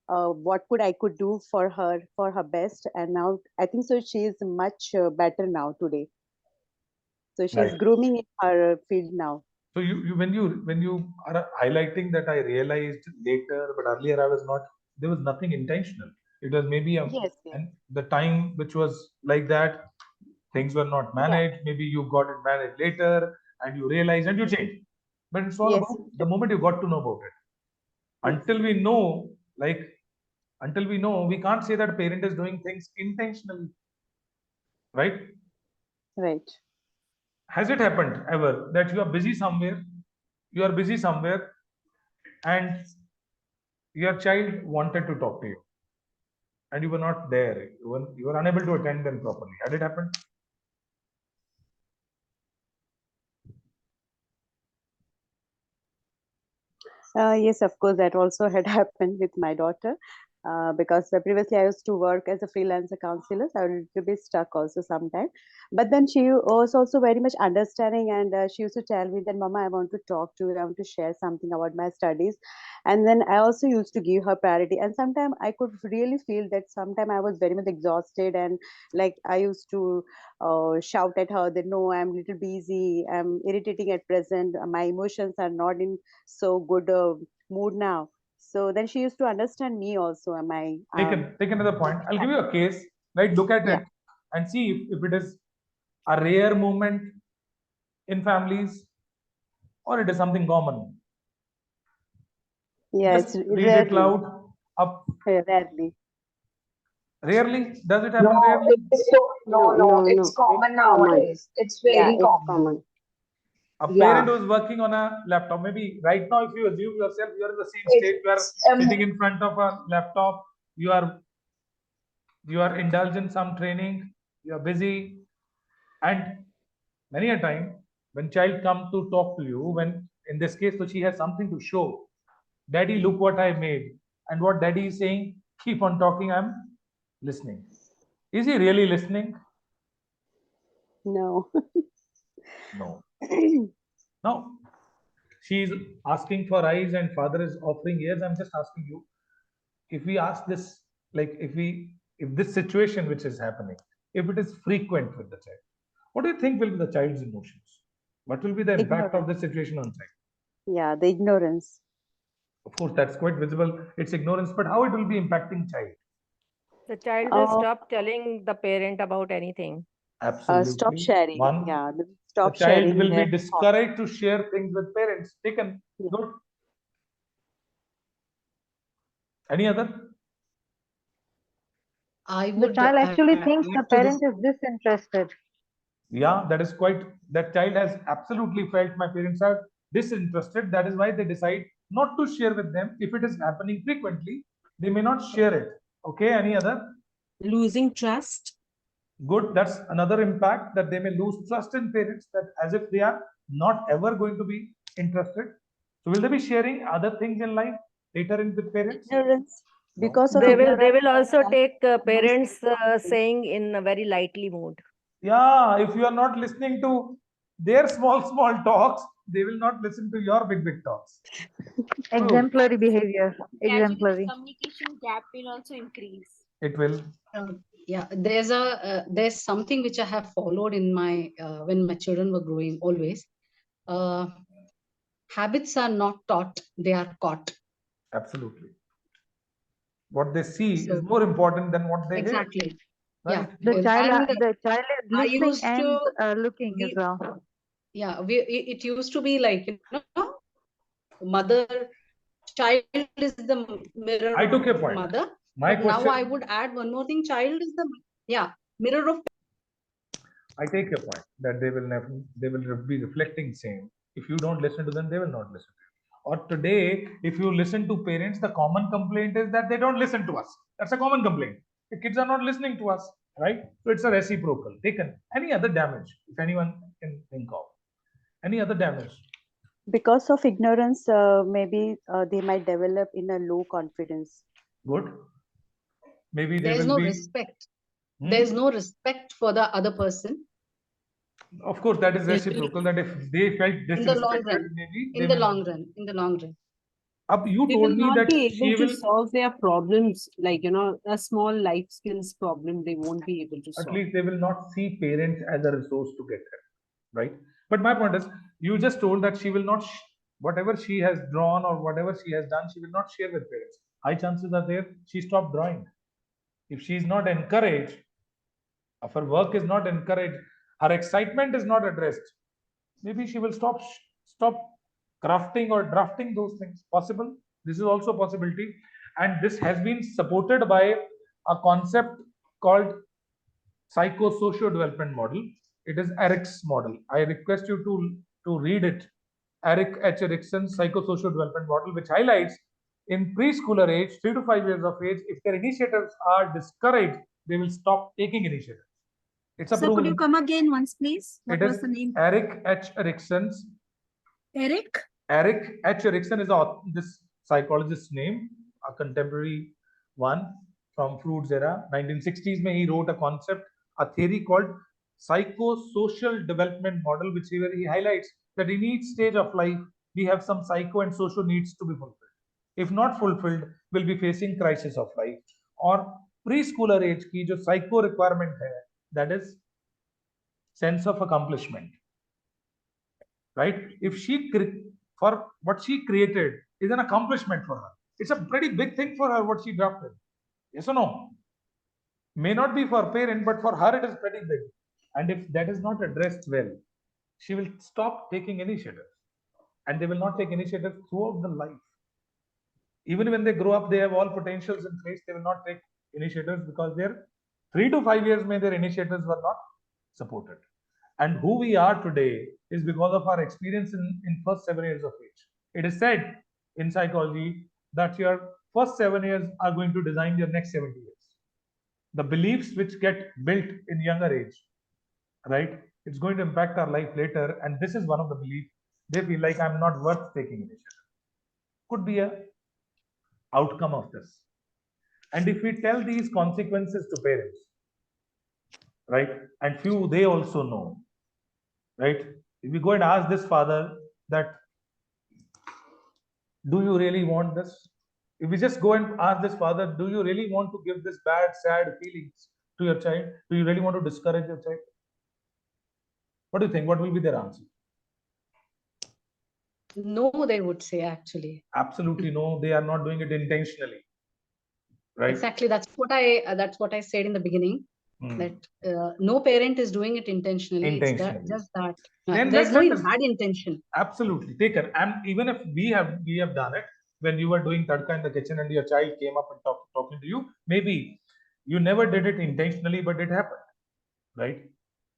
what I could do for her best. And now I think so she is much better now today, so she's Right. grooming in her field now. So when you are highlighting that, I realized later, but earlier I was not. There was nothing intentional. It was maybe Yes. and the time which was like that, things were not managed. Maybe you got it managed later, and you realized and you changed. But it's all Yes. about the moment you got to know about it. Until we know, we can't say that parent is doing things intentionally, right? Right. Has it happened ever that you are busy somewhere, and your child wanted to talk to you, and you were not there, you were unable to attend them properly? Had it happened? Yes, of course, that also had happened with my daughter. Because previously I used to work as a freelancer counselor, so I would be stuck also sometimes. But then she was also very much understanding, and she used to tell me that, Mama, I want to talk to you, I want to share something about my studies. And then I also used to give her priority. And sometimes I could really feel that sometimes I was very much exhausted, and like I used to shout at her that, no, I'm a little busy, I'm irritating at present, my emotions are not in so good mood now. So then she used to understand me also. Am I Take another point. I'll give you a case, right? Look at it and see if it is a rare moment in families or it is something common. Yeah, Just it's read it loud. Up. Rarely. Rarely? Does it No, happen rarely? it's so, no, it's common nowadays. It's very common. A parent who is working on a laptop, maybe right now, if you assume yourself, you are in the same state, you are sitting in front of a laptop, you are indulged in some training, you are busy, and many a time when child come to talk to you, when in this case, so she has something to show. Daddy, look what I made. And what daddy is saying, keep on talking, I'm listening. Is he really listening? No. No. No. She is asking for eyes and father is offering ears. I'm just asking you, if we ask this, like if this situation which is happening, if it is frequent with the child, what do you think will be the child's emotions? What will be the impact of the situation on child? Yeah, the ignorance. Of course, that's quite visible. It's ignorance, but how it will be impacting child? The child will stop telling the parent about anything. Absolutely. Stop sharing. One, Yeah, the stop child sharing will be their discouraged to share things with parents. Taken. Good. Any other? I The would child actually thinks the add to this. parent is disinterested. Yeah, that is quite, that child has absolutely felt my parents are disinterested. That is why they decide not to share with them. If it is happening frequently, they may not share it. Okay, any other? Losing trust. Good, that's another impact, that they may lose trust in parents, that as if they are not ever going to be interested. So will they be sharing other things in life later in with parents? ignorance. Because of They ignorance. will also take parents saying in a very lightly mood. Yeah, if you are not listening to their small talks, they will not listen to your big talks. Exemplary behavior. Gradually, the Exemplary. communication gap will also increase. It will. Yeah, there's something which I have followed in my when my children were growing always. Habits are not taught, they are caught. Absolutely. What they see So, is more important than what they hear. exactly. Right? The child, And the child is I listening used and to looking as well. Yeah, it used to be like, mother, child is the mirror I took your of point. mother. My But now question, I would add one more thing: child is the mirror of. I take your point that they will be reflecting same. If you don't listen to them, they will not listen to you. Or today, if you listen to parents, the common complaint is that they don't listen to us. That's a common complaint. The kids are not listening to us, right? So it's a reciprocal. Taken. Any other damage, if anyone can think of. Any other damage? Because of ignorance, maybe they might develop in a low confidence. Good. Maybe they There's will no be. respect. There's no respect for the other person. Of course, that is reciprocal. That if they felt In the long disrespected, run. maybe In they the may long not. run. In the long run. You They told will me not that be she able to will. solve their problems, like, a small life skills problem, they won't be able to At solve. least they will not see parents as a resource to get help, right? But my point is, you just told that she will not, whatever she has drawn or whatever she has done, she will not share with parents. High chances are there she stopped drawing. If she is not encouraged, if her work is not encouraged, her excitement is not addressed, maybe she will stop crafting or drafting those things. Possible. This is also a possibility, and this has been supported by a concept called psychosocial development model. It is Eric's model. I request you to read it. Eric H. Erickson's psychosocial development model, which highlights in preschooler age, 3 to 5 years of age, if their initiatives are discouraged, they will stop taking initiatives. It's a Sir, could proven. you come again once, please? What It was is the name? Eric H. Erickson's. Eric? Eric H. Erickson is this psychologist's name, a contemporary one from Freud's era. 1960s, he wrote a concept, a theory called psychosocial development model, which he highlights that in each stage of life, we have some psycho and social needs to be fulfilled. If not fulfilled, we'll be facing crisis of life. Or preschooler age की जो psycho requirement है, that is sense of accomplishment, right? If she for what she created is an accomplishment for her. It's a pretty big thing for her what she drafted. Yes or no? May not be for parent, but for her it is pretty big. And if that is not addressed well, she will stop taking initiative, and they will not take initiative throughout the life. Even when they grow up, they have all potentials in place. They will not take initiatives because their 3 to 5 years their initiatives were not supported. And who we are today is because of our experience in first 7 years of age. It is said in psychology that your first 7 years are going to design your next 70 years. The beliefs which get built in younger age, right? It's going to impact our life later. And this is one of the beliefs. They feel like I'm not worth taking initiative. Could be a outcome of this. And if we tell these consequences to parents, right, and few they also know, right? If we go and ask this father that, do you really want this? If we just go and ask this father, do you really want to give this bad, sad feelings to your child? Do you really want to discourage your child? What do you think? What will be their answer? No, they would say actually. Absolutely no. They are not doing it intentionally, right? Exactly. That's what I said in the beginning. That no parent is doing it intentionally. Intentionally. It's just that Then there's let's no understand. bad intention. Absolutely, take care. And even if we have done it when you were doing tadka in the kitchen and your child came up and talking to you, maybe you never did it intentionally, but it happened, right?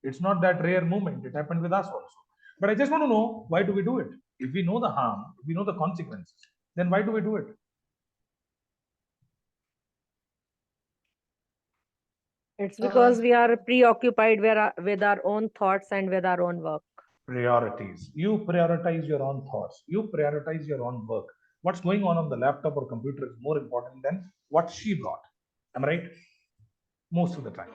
It's not that rare moment. It happened with us also. But I just want to know, why do we do it? If we know the harm, if we know the consequences, then why do we do it? It's because we are preoccupied with our own thoughts and with our own work. Priorities. You prioritize your own thoughts. You prioritize your own work. What's going on the laptop or computer is more important than what she brought. Am I right? Most of the time.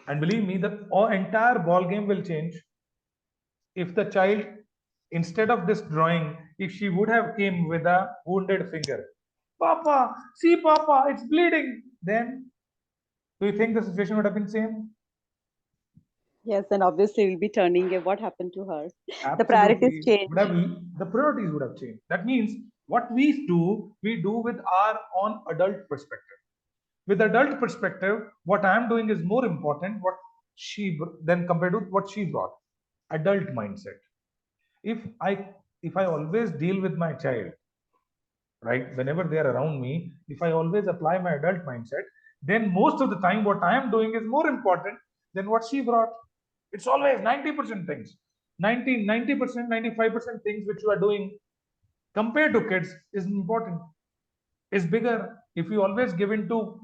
And believe me, the entire ball game will change if the child, instead of this drawing, if she would have came with a wounded finger. Papa, see Papa, it's bleeding. Then, do you think the situation would have been same? Yes, and obviously we'll be turning what happened to her. Absolutely. The priorities change. The priorities would have changed. That means what we do with our own adult perspective. With adult perspective, what I am doing is more important than compared to what she brought. Adult mindset. If I always deal with my child, right, whenever they are around me, if I always apply my adult mindset, then most of the time what I am doing is more important than what she brought. It's always 90% things. 90%, 95% things which you are doing compared to kids is important, is bigger. If you always give into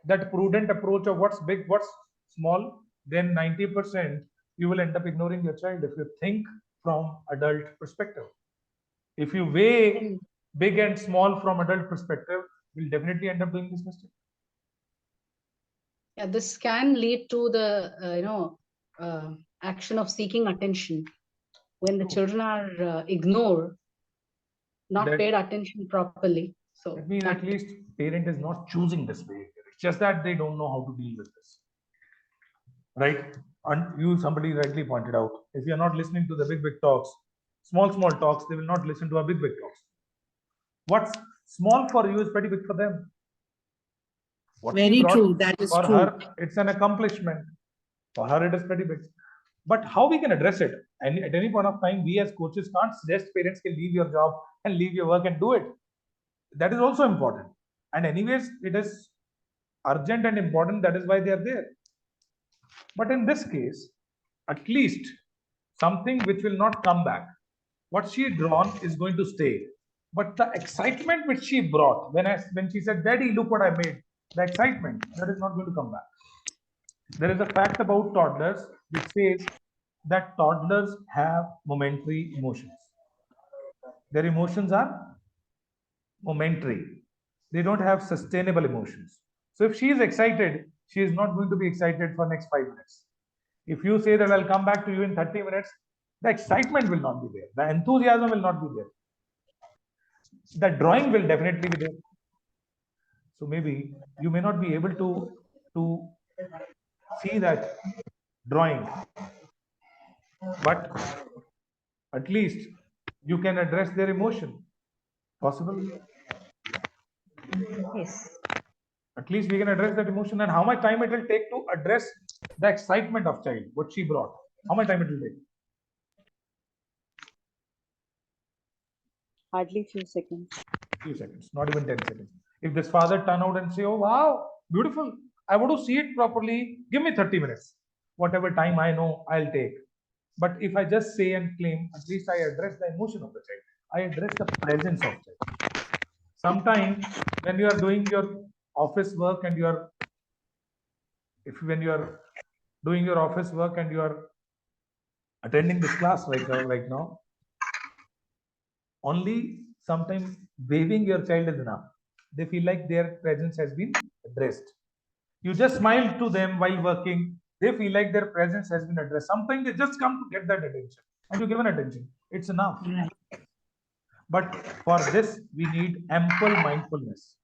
that prudent approach of what's big, what's small, then 90% you will end up ignoring your child if you think from adult perspective. If you weigh big and small from adult perspective, you'll definitely end up doing this mistake. Yeah, this can lead to the action of seeking attention when the children are ignored, not paid attention properly. So that means at least parent is not choosing this behavior. It's just that they don't know how to deal with this, right? And somebody rightly pointed out, if you're not listening to the big talks, small talks, they will not listen to our big talks. What's small for you is pretty big for them. What Very true. That is for true. her, it's an accomplishment. For her, it is pretty big. But how we can address it? And at any point of time, we as coaches can't suggest parents can leave your job and leave your work and do it. That is also important. And anyways, it is urgent and important. That is why they are there. But in this case, at least something which will not come back. What she drawn is going to stay. But the excitement which she brought when she said, "Daddy, look what I made," the excitement that is not going to come back. There is a fact about toddlers which says that toddlers have momentary emotions. Their emotions are momentary. They don't have sustainable emotions. So if she is excited, she is not going to be excited for next 5 minutes. If you say that I'll come back to you in 30 minutes, the excitement will not be there. The enthusiasm will not be there. The drawing will definitely be there. So maybe you may not be able to see that drawing, but at least you can address their emotion. Possible? Yes. At least we can address that emotion, and how much time it will take to address the excitement of child, what she brought. How much time it will take? Hardly few seconds. Few seconds, not even 10 seconds. If this father turn out and say, oh wow, beautiful, I want to see it properly, give me 30 minutes. Whatever time I know, I'll take. But if I just say and claim, at least I address the emotion of the child. I address the presence of child. Sometimes when you are doing your office work and when you are doing your office work and you are attending this class right now, only sometimes waving your child is enough. They feel like their presence has been addressed. You just smile to them while working, they feel like their presence has been addressed. Sometimes they just come to get that attention, and you give an attention. It's enough. But for this, we need ample mindfulness.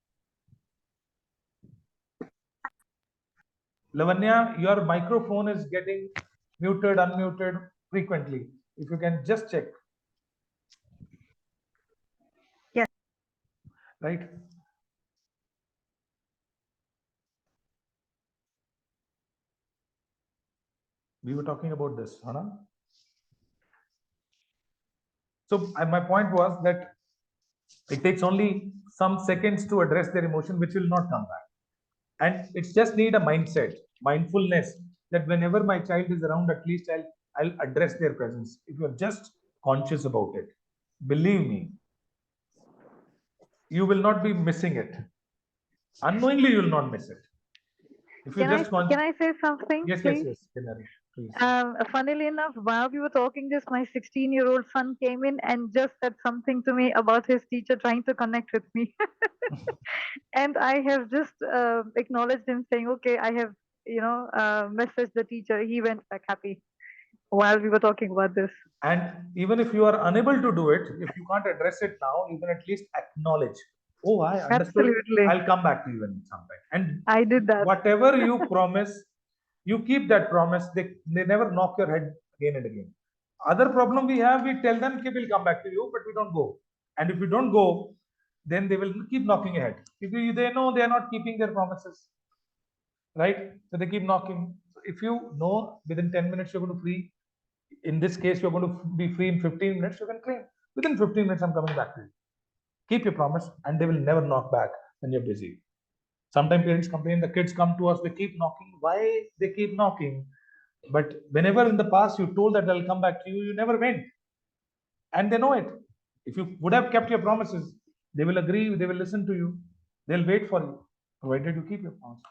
Lavanya, your microphone is getting muted, unmuted frequently. If you can just check. Yes. Right? We were talking about this, Hana. So my point was that it takes only some seconds to address their emotion, which will not come back. And it's just need a mindset, mindfulness, that whenever my child is around, at least I'll address their presence. If you're just conscious about it, believe me, you will not be missing it. Unknowingly, you will not miss it. If you just Can I say something? Yes, please? yes, Kinari, please. Funnily enough, while we were talking this, my 16-year-old son came in and just said something to me about his teacher trying to connect with me. And I have just acknowledged him saying, okay, I have, messaged the teacher. He went back happy while we were talking about this. And even if you are unable to do it, if you can't address it now, you can at least acknowledge. Oh, I understood. Absolutely. I'll come back to you in some time. And I did that. whatever you promise, you keep that promise. They never knock your head again and again. Other problem we have, we tell them, okay, we'll come back to you, but we don't go. And if you don't go, then they will keep knocking your head. If they know they are not keeping their promises, right? So they keep knocking. So if you know within 10 minutes you're going to free, in this case you're going to be free in 15 minutes, you can claim within 15 minutes I'm coming back to you. Keep your promise, and they will never knock back when you're busy. Sometimes parents complain, the kids come to us, they keep knocking. Why they keep knocking? But whenever in the past you told that I'll come back to you, you never went. And they know it. If you would have kept your promises, they will agree, they will listen to you, they'll wait for you, provided you keep your promises.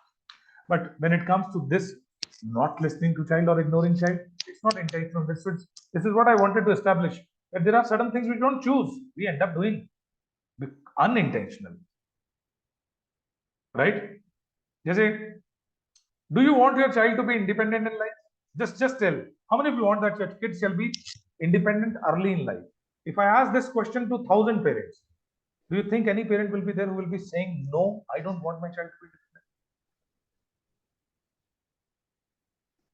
But when it comes to this, not listening to child or ignoring child, it's not intentional. This is what I wanted to establish. That there are certain things we don't choose, we end up doing unintentional. Right? Jesse, do you want your child to be independent in life? Just tell. How many of you want that your kids shall be independent early in life? If I ask this question to 1,000 parents, do you think any parent will be there who will be saying, no, I don't want my child to be independent?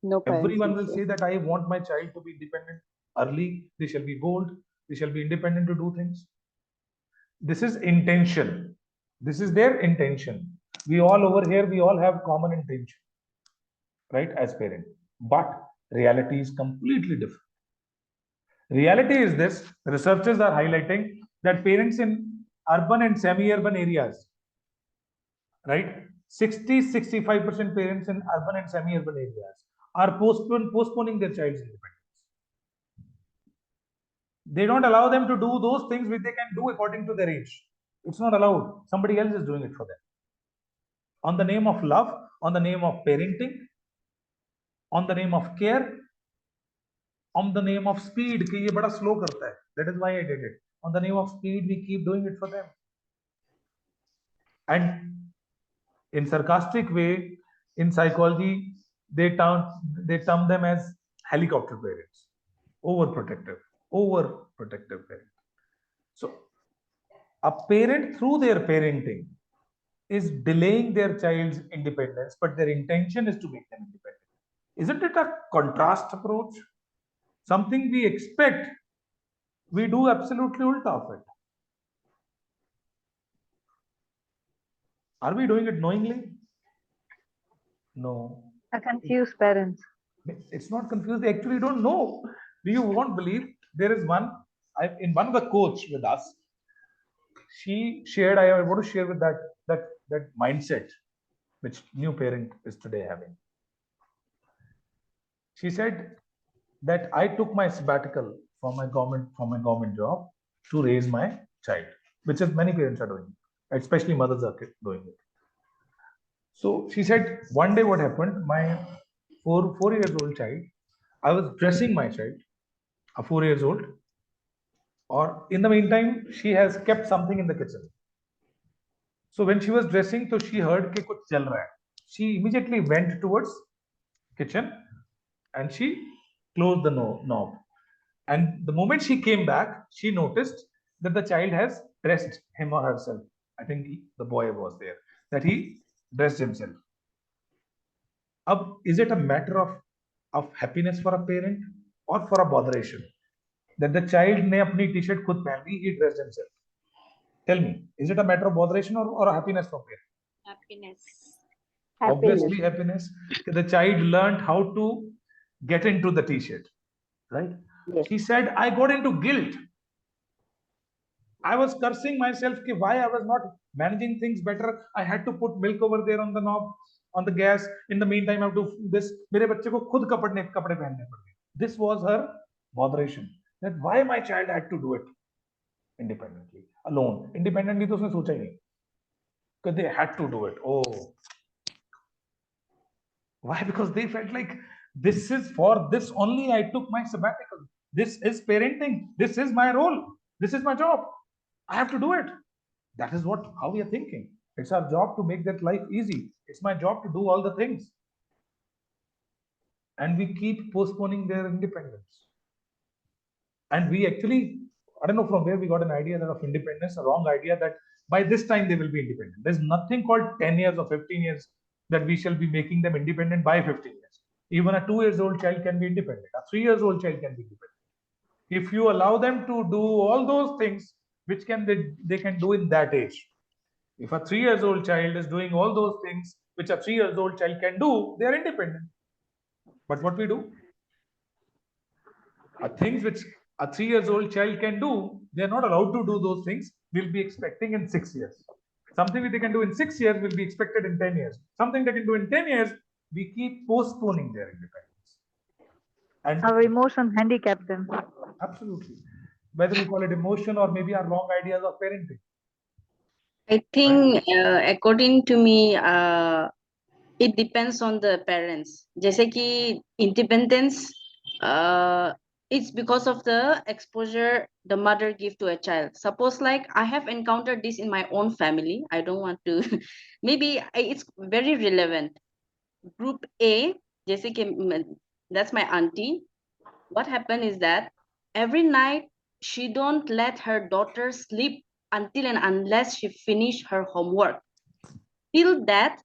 No parents Everyone will say. say that I want my child to be independent early. They shall be bold. They shall be independent to do things. This is intention. This is their intention. We all over here, we all have common intention, right, as parents. But reality is completely different. Reality is this, researchers are highlighting that parents in urban and semi-urban areas, right, 60-65% parents in urban and semi-urban areas are postponing their child's independence. They don't allow them to do those things which they can do according to their age. It's not allowed. Somebody else is doing it for them. On the name of love, on the name of parenting, on the name of care, on the name of speed कि ये बड़ा slow करता है. That is why I did it. On the name of speed, we keep doing it for them. And in sarcastic way, in psychology, they term them as helicopter parents, overprotective parents. So a parent through their parenting is delaying their child's independence, but their intention is to make them independent. Isn't it a contrast approach? Something we expect, we do absolutely ulta of it. Are we doing it knowingly? No. A confused parents. It's not confused. They actually don't know. Do you won't believe there is one? In one of the coach with us, she shared. I want to share with that mindset which new parent is today having. She said that I took my sabbatical from my government job to raise my child, which is many parents are doing, especially mothers are doing it. So she said one day what happened, my four years old child, I was dressing my child, a 4 years old, or in the meantime she has kept something in the kitchen. So when she was dressing, so she heard कि कुछ चल रहा है. She immediately went towards kitchen and she closed the knob. And the moment she came back, she noticed that the child has dressed him or herself. I think the boy was there, that he dressed himself. Is it a matter of happiness for a parent or for a botheration? That the child ने अपनी t-shirt खुद पहन ली, he dressed himself. Tell me, is it a matter of botheration or a happiness for parent? Happiness. Obviously happiness. The child learned how to get into the t-shirt, right? Yes. She said, I got into guilt. I was cursing myself why I was not managing things better. I had to put milk over there on the knob, on the gas. In the meantime, I have to do this. मेरे बच्चे को खुद कपड़े पहनने पड़ गए. This was her botheration. That why my child had to do it independently, alone. Independently तो उसने सोचा ही नहीं. Because they had to do it. Oh. Why? Because they felt like this is for this only I took my sabbatical. This is parenting. This is my role. This is my job. I have to do it. That is how we are thinking. It's our job to make that life easy. It's my job to do all the things. And we keep postponing their independence. And we actually, I don't know from where we got an idea of independence, a wrong idea that by this time they will be independent. There's nothing called 10 years or 15 years that we shall be making them independent by 15 years. Even a 2-year-old child can be independent. A 3-year-old child can be independent. If you allow them to do all those things, which they can do in that age. If a 3-year-old child is doing all those things which a 3-year-old child can do, they are independent. But what we do? Things which a 3-year-old child can do, they are not allowed to do those things. We'll be expecting in 6 years. Something that they can do in 6 years will be expected in 10 years. Something they can do in 10 years, we keep postponing their independence. And our emotions handicap them. Absolutely. Whether we call it emotion or maybe our wrong ideas of parenting. I think according to me, it depends on the parents. जैसे कि independence, it's because of the exposure the mother give to a child. Suppose like I have encountered this in my own family. I don't want to, maybe it's very relevant. Group A, जैसे कि that's my auntie. What happened is that every night she don't let her daughter sleep until and unless she finish her homework. Till that,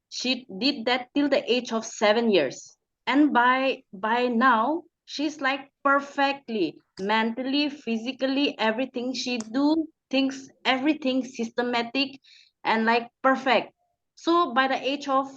she did that till the age of 7 years. And by now, she's like perfectly, mentally, physically, everything she do, things, everything systematic and like perfect. So by the age of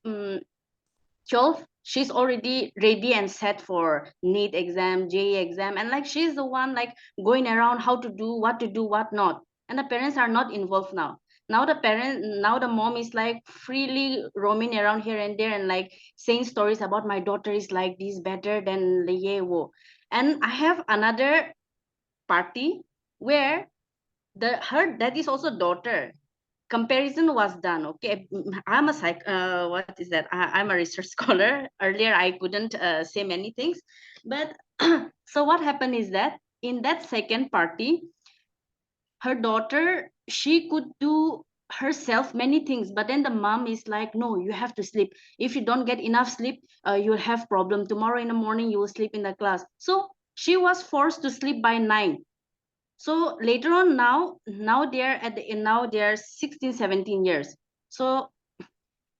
12, she's already ready and set for NEET exam, JEE exam, and like she's the one like going around how to do, what not. And the parents are not involved now. Now the mom is like freely roaming around here and there and like saying stories about my daughter is like this better than the yewo. And I have another party where her dad is also daughter. Comparison was done. Okay, I'm a I'm a research scholar. Earlier I couldn't say many things, but So what happened is that in that second party, her daughter, she could do herself many things, but then the mom is like, no, you have to sleep. If you don't get enough sleep, you'll have problem. Tomorrow in the morning, you will sleep in the class. So she was forced to sleep by 9. So later on, now they're 16, 17 years. So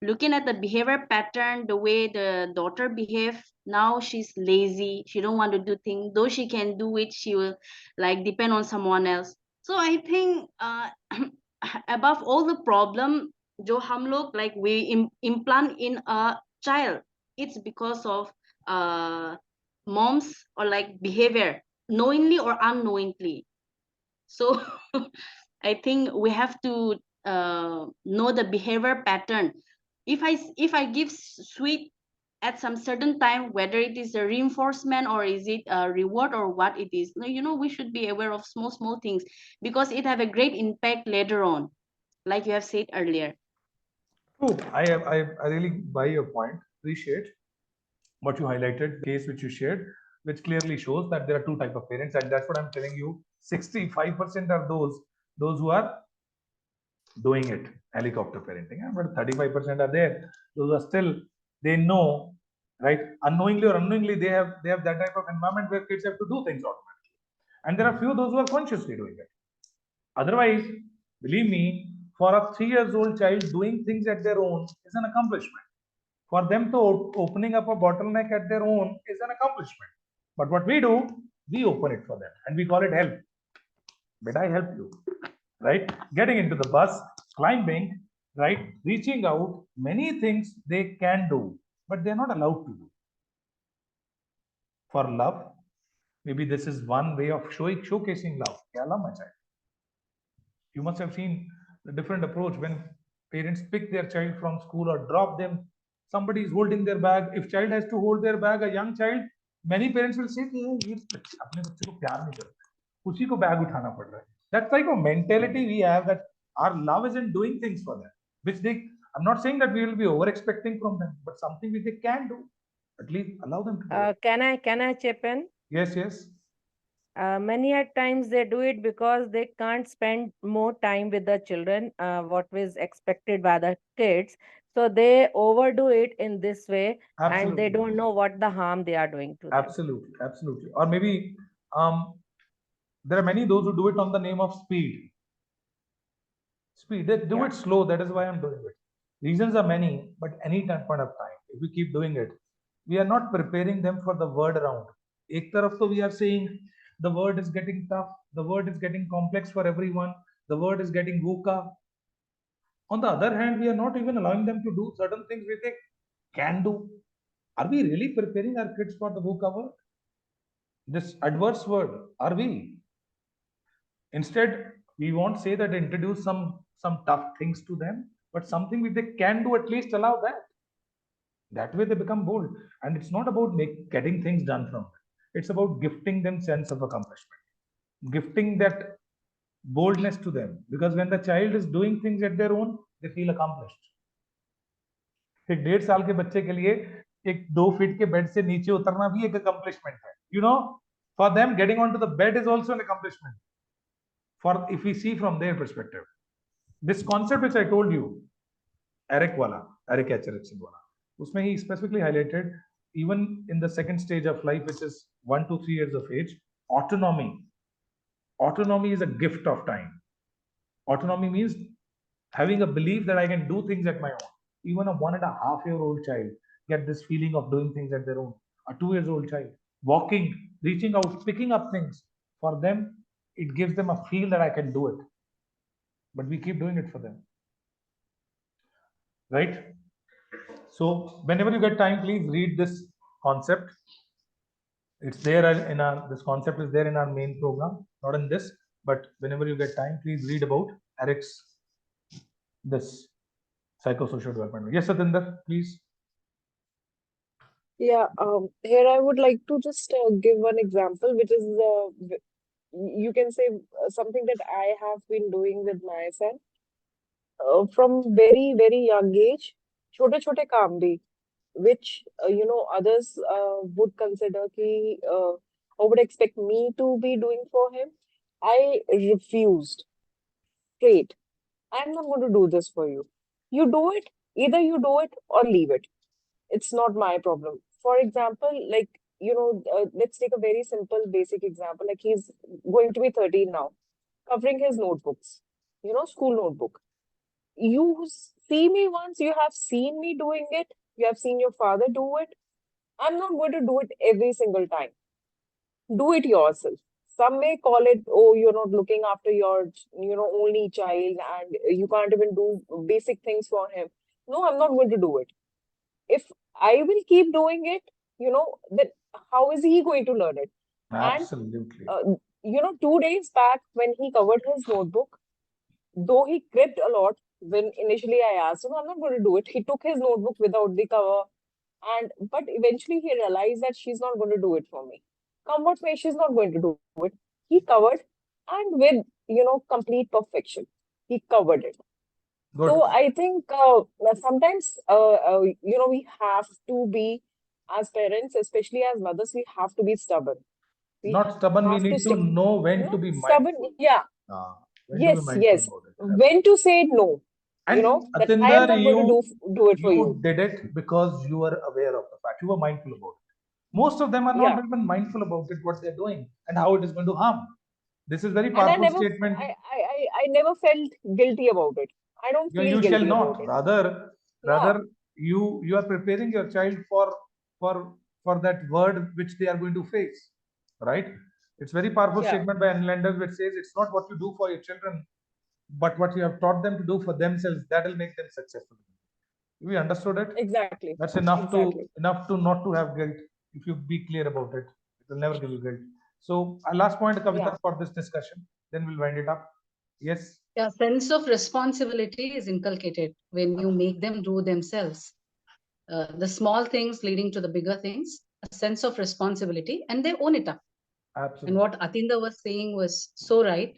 looking at the behavior pattern, the way the daughter behave, now she's lazy. She don't want to do things. Though she can do it, she will like depend on someone else. So I think above all the problem, jo hum log like we implant in a child, it's because of moms or like behavior, knowingly or unknowingly. So I think we have to know the behavior pattern. If I give sweet at some certain time, whether it is a reinforcement or is it a reward or what it is, we should be aware of small things, because it have a great impact later on, like you have said earlier. True. I really buy your point. Appreciate what you highlighted, case which you shared, which clearly shows that there are two type of parents, and that's what I'm telling you. 65% are those who are doing it, helicopter parenting, but 35% are there. Those are still, they know, right? Unknowingly or unknowingly, they have that type of environment where kids have to do things automatically. And there are few those who are consciously doing it. Otherwise, believe me, for a 3-year-old child, doing things at their own is an accomplishment. For them to opening up a bottleneck at their own is an accomplishment. But what we do, we open it for them and we call it help. But I help you, right? Getting into the bus, climbing, right? Reaching out, many things they can do, but they're not allowed to do. For love, maybe this is one way of showcasing love. I love my child. You must have seen the different approach when parents pick their child from school or drop them. Somebody is holding their bag. If child has to hold their bag, a young child, many parents will say, अपने बच्चे को प्यार नहीं करते, उसी को bag उठाना पड़ रहा है. That's like a mentality we have, that our love isn't doing things for them, which they. I'm not saying that we will be over expecting from them, but something which they can do. At least allow them to do it. Can I chip in? Yes, yes. Many at times they do it because they can't spend more time with the children, what is expected by the kids. So they overdo it in this way, and they Absolutely. don't know what the harm they are doing to them. Absolutely, absolutely. Or maybe there are many those who do it on the name of speed. Speed, they do it slow. That is why I'm doing it. Reasons are many, but any point of time, if we keep doing it, we are not preparing them for the word around. Ek taraf to we are saying the word is getting tough, the word is getting complex for everyone, the word is getting VUCA. On the other hand, we are not even allowing them to do certain things which they can do. Are we really preparing our kids for the VUCA word? This adverse word, are we? Instead, we won't say that introduce some tough things to them, but something which they can do, at least allow that. That way they become bold. And it's not about getting things done from them. It's about gifting them sense of accomplishment, gifting that boldness to them. Because when the child is doing things at their own, they feel accomplished. एक 1.5 साल के बच्चे के लिए एक 2 feet के bed से नीचे उतरना भी एक accomplishment है. You know, for them, getting onto the bed is also an accomplishment. For if we see from their perspective, this concept which I told you, Eric Erickson wala, usme he specifically highlighted, even in the second stage of life, which is 1 to 3 years of age, autonomy is a gift of time. Autonomy means having a belief that I can do things at my own. Even a 1.5-year-old child get this feeling of doing things at their own. A 2-year-old child walking, reaching out, picking up things, for them it gives them a feel that I can do it. But we keep doing it for them, right? So whenever you get time, please read this concept. It's there in this concept is there in our main program, not in this, but whenever you get time, please read about Eric's this psychosocial development. Yes, Satinder, please. Yeah, here I would like to just give one example, which is you can say something that I have been doing with my son from very, very young age. छोटे छोटे काम भी, which others would consider कि or would expect me to be doing for him. I refused straight. I'm not going to do this for you. You do it, either you do it or leave it. It's not my problem. For example, like, let's take a very simple, basic example. Like, he's going to be 13 now, covering his notebooks, school notebook. You see me once, you have seen me doing it, you have seen your father do it. I'm not going to do it every single time. Do it yourself. Some may call it, oh, you're not looking after your, only child and you can't even do basic things for him. No, I'm not going to do it. If I will keep doing it, then how is he going to learn it? Absolutely. And, 2 days back when he covered his notebook, though he cribbed a lot, when initially I asked him, I'm not going to do it. He took his notebook without the cover, but eventually he realized that she's not going to do it for me. Come what may, she's not going to do it. He covered, and with complete perfection, he covered it. Good. So I think sometimes we have to be, as parents, especially as mothers, we have to be stubborn. We Not stubborn, we have to need to stick. know when to be Stubborn, mindful. yeah. When to be Yes, mindful yes. about it. When to say no. And That I am Atinder, not going to do it for you. You did it because you were aware of the fact. You were mindful about it. Most of them are not Yeah. even mindful about it, what they're doing and how it is going to harm. This is very And I powerful never, statement. I never felt guilty about it. I don't feel You guilty shall not. about it. Rather, you are preparing your child for that word which they are going to face, right? It's very powerful Yeah. statement by Inlanders which says it's not what you do for your children, but what you have taught them to do for themselves that will make them successful. We understood it. Exactly. That's enough Exactly. to not to have guilt. If you be clear about it, it will never give you guilt. So our last point, Kavita, Yeah. for this discussion. Then we'll wind it up. Yes. Yeah, sense of responsibility is inculcated when you make them do themselves. The small things leading to the bigger things, a sense of responsibility, and they own it up. Absolutely. And what Atinda was saying was so right.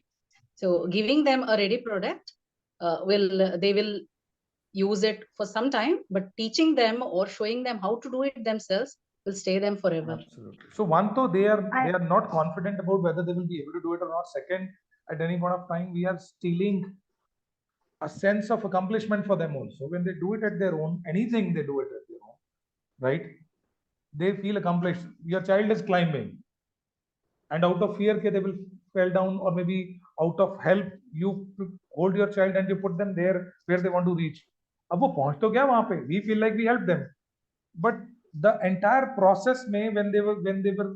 So giving them a ready product, they will use it for some time, but teaching them or showing them how to do it themselves will stay them forever. Absolutely. So one, though they are not confident about whether they will be able to do it or not. Second, at any point of time, we are stealing a sense of accomplishment for them also. When they do it at their own, anything they do it at their own, right? They feel accomplished. Your child is climbing, and out of fear, they will fall down, or maybe out of help, you hold your child and you put them there where they want to reach. अब वो पहुंच तो गया वहां पे. We feel like we helped them, but the entire process may when they were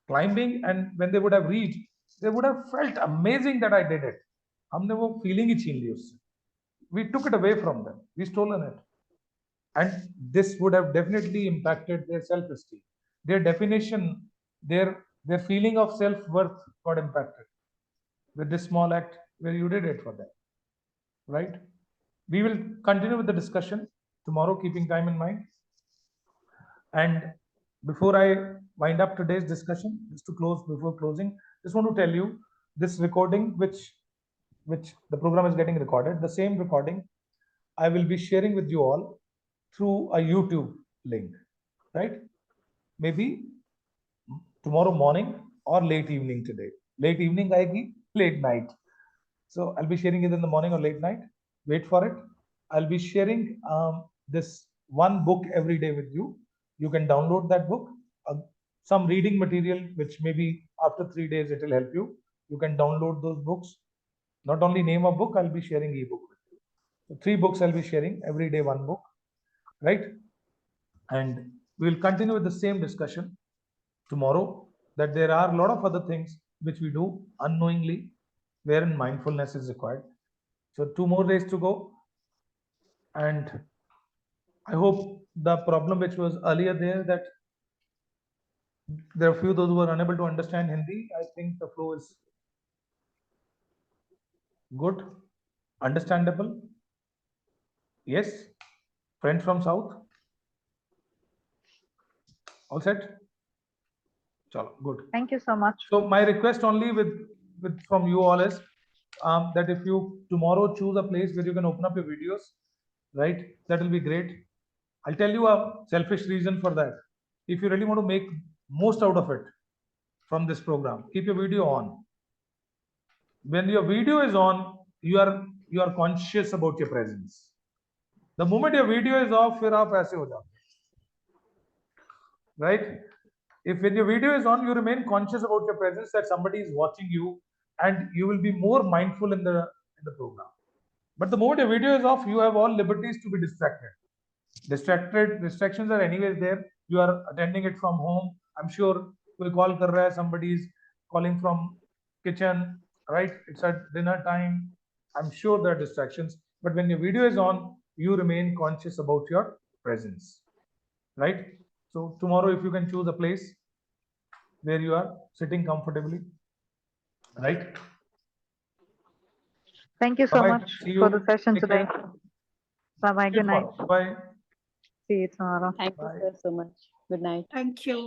climbing and when they would have reached, they would have felt amazing that I did it. हमने वो feeling ही छीन ली उससे. We took it away from them. We stolen it, and this would have definitely impacted their self-esteem, their definition, their feeling of self-worth got impacted with this small act where you did it for them, right? We will continue with the discussion tomorrow, keeping time in mind. And before I wind up today's discussion, just to close, before closing, just want to tell you this recording, which the program is getting recorded, the same recording I will be sharing with you all through a YouTube link, right? Maybe tomorrow morning or late evening today. Late evening aayegi, late night. So I'll be sharing it in the morning or late night. Wait for it. I'll be sharing this one book every day with you. You can download that book. Some reading material, which maybe after 3 days it will help you. You can download those books. Not only name a book, I'll be sharing ebook with you. So 3 books I'll be sharing every day, one book, right? And we will continue with the same discussion tomorrow, that there are a lot of other things which we do unknowingly wherein mindfulness is required. So 2 more days to go, and I hope the problem which was earlier there, that there are few those who are unable to understand Hindi, I think the flow is good, understandable. Yes, friends from south, all set. Chalo, good. Thank you so much. So my request only with from you all is that if you tomorrow choose a place where you can open up your videos, right? That will be great. I'll tell you a selfish reason for that. If you really want to make most out of it, from this program. Keep your video on. When your video is on, you are conscious about your presence. The moment your video is off, फिर आप ऐसे हो जाते हैं. Right? If when your video is on, you remain conscious about your presence, that somebody is watching you, and you will be more mindful in the program. But the moment your video is off, you have all liberties to be distracted. Distractions are anyways there. You are attending it from home. I'm sure you'll call kar raha hai, somebody is calling from kitchen, right? It's at dinner time. I'm sure there are distractions. But when your video is on, you remain conscious about your presence, right? So tomorrow, if you can choose a place where you are sitting comfortably, right? Thank you so Bye-bye. much See for you. the session Take today. care. Bye-bye. See you Good night. tomorrow. Bye. See you tomorrow. Thank you, Bye. sir, so much. Good night. Thank you.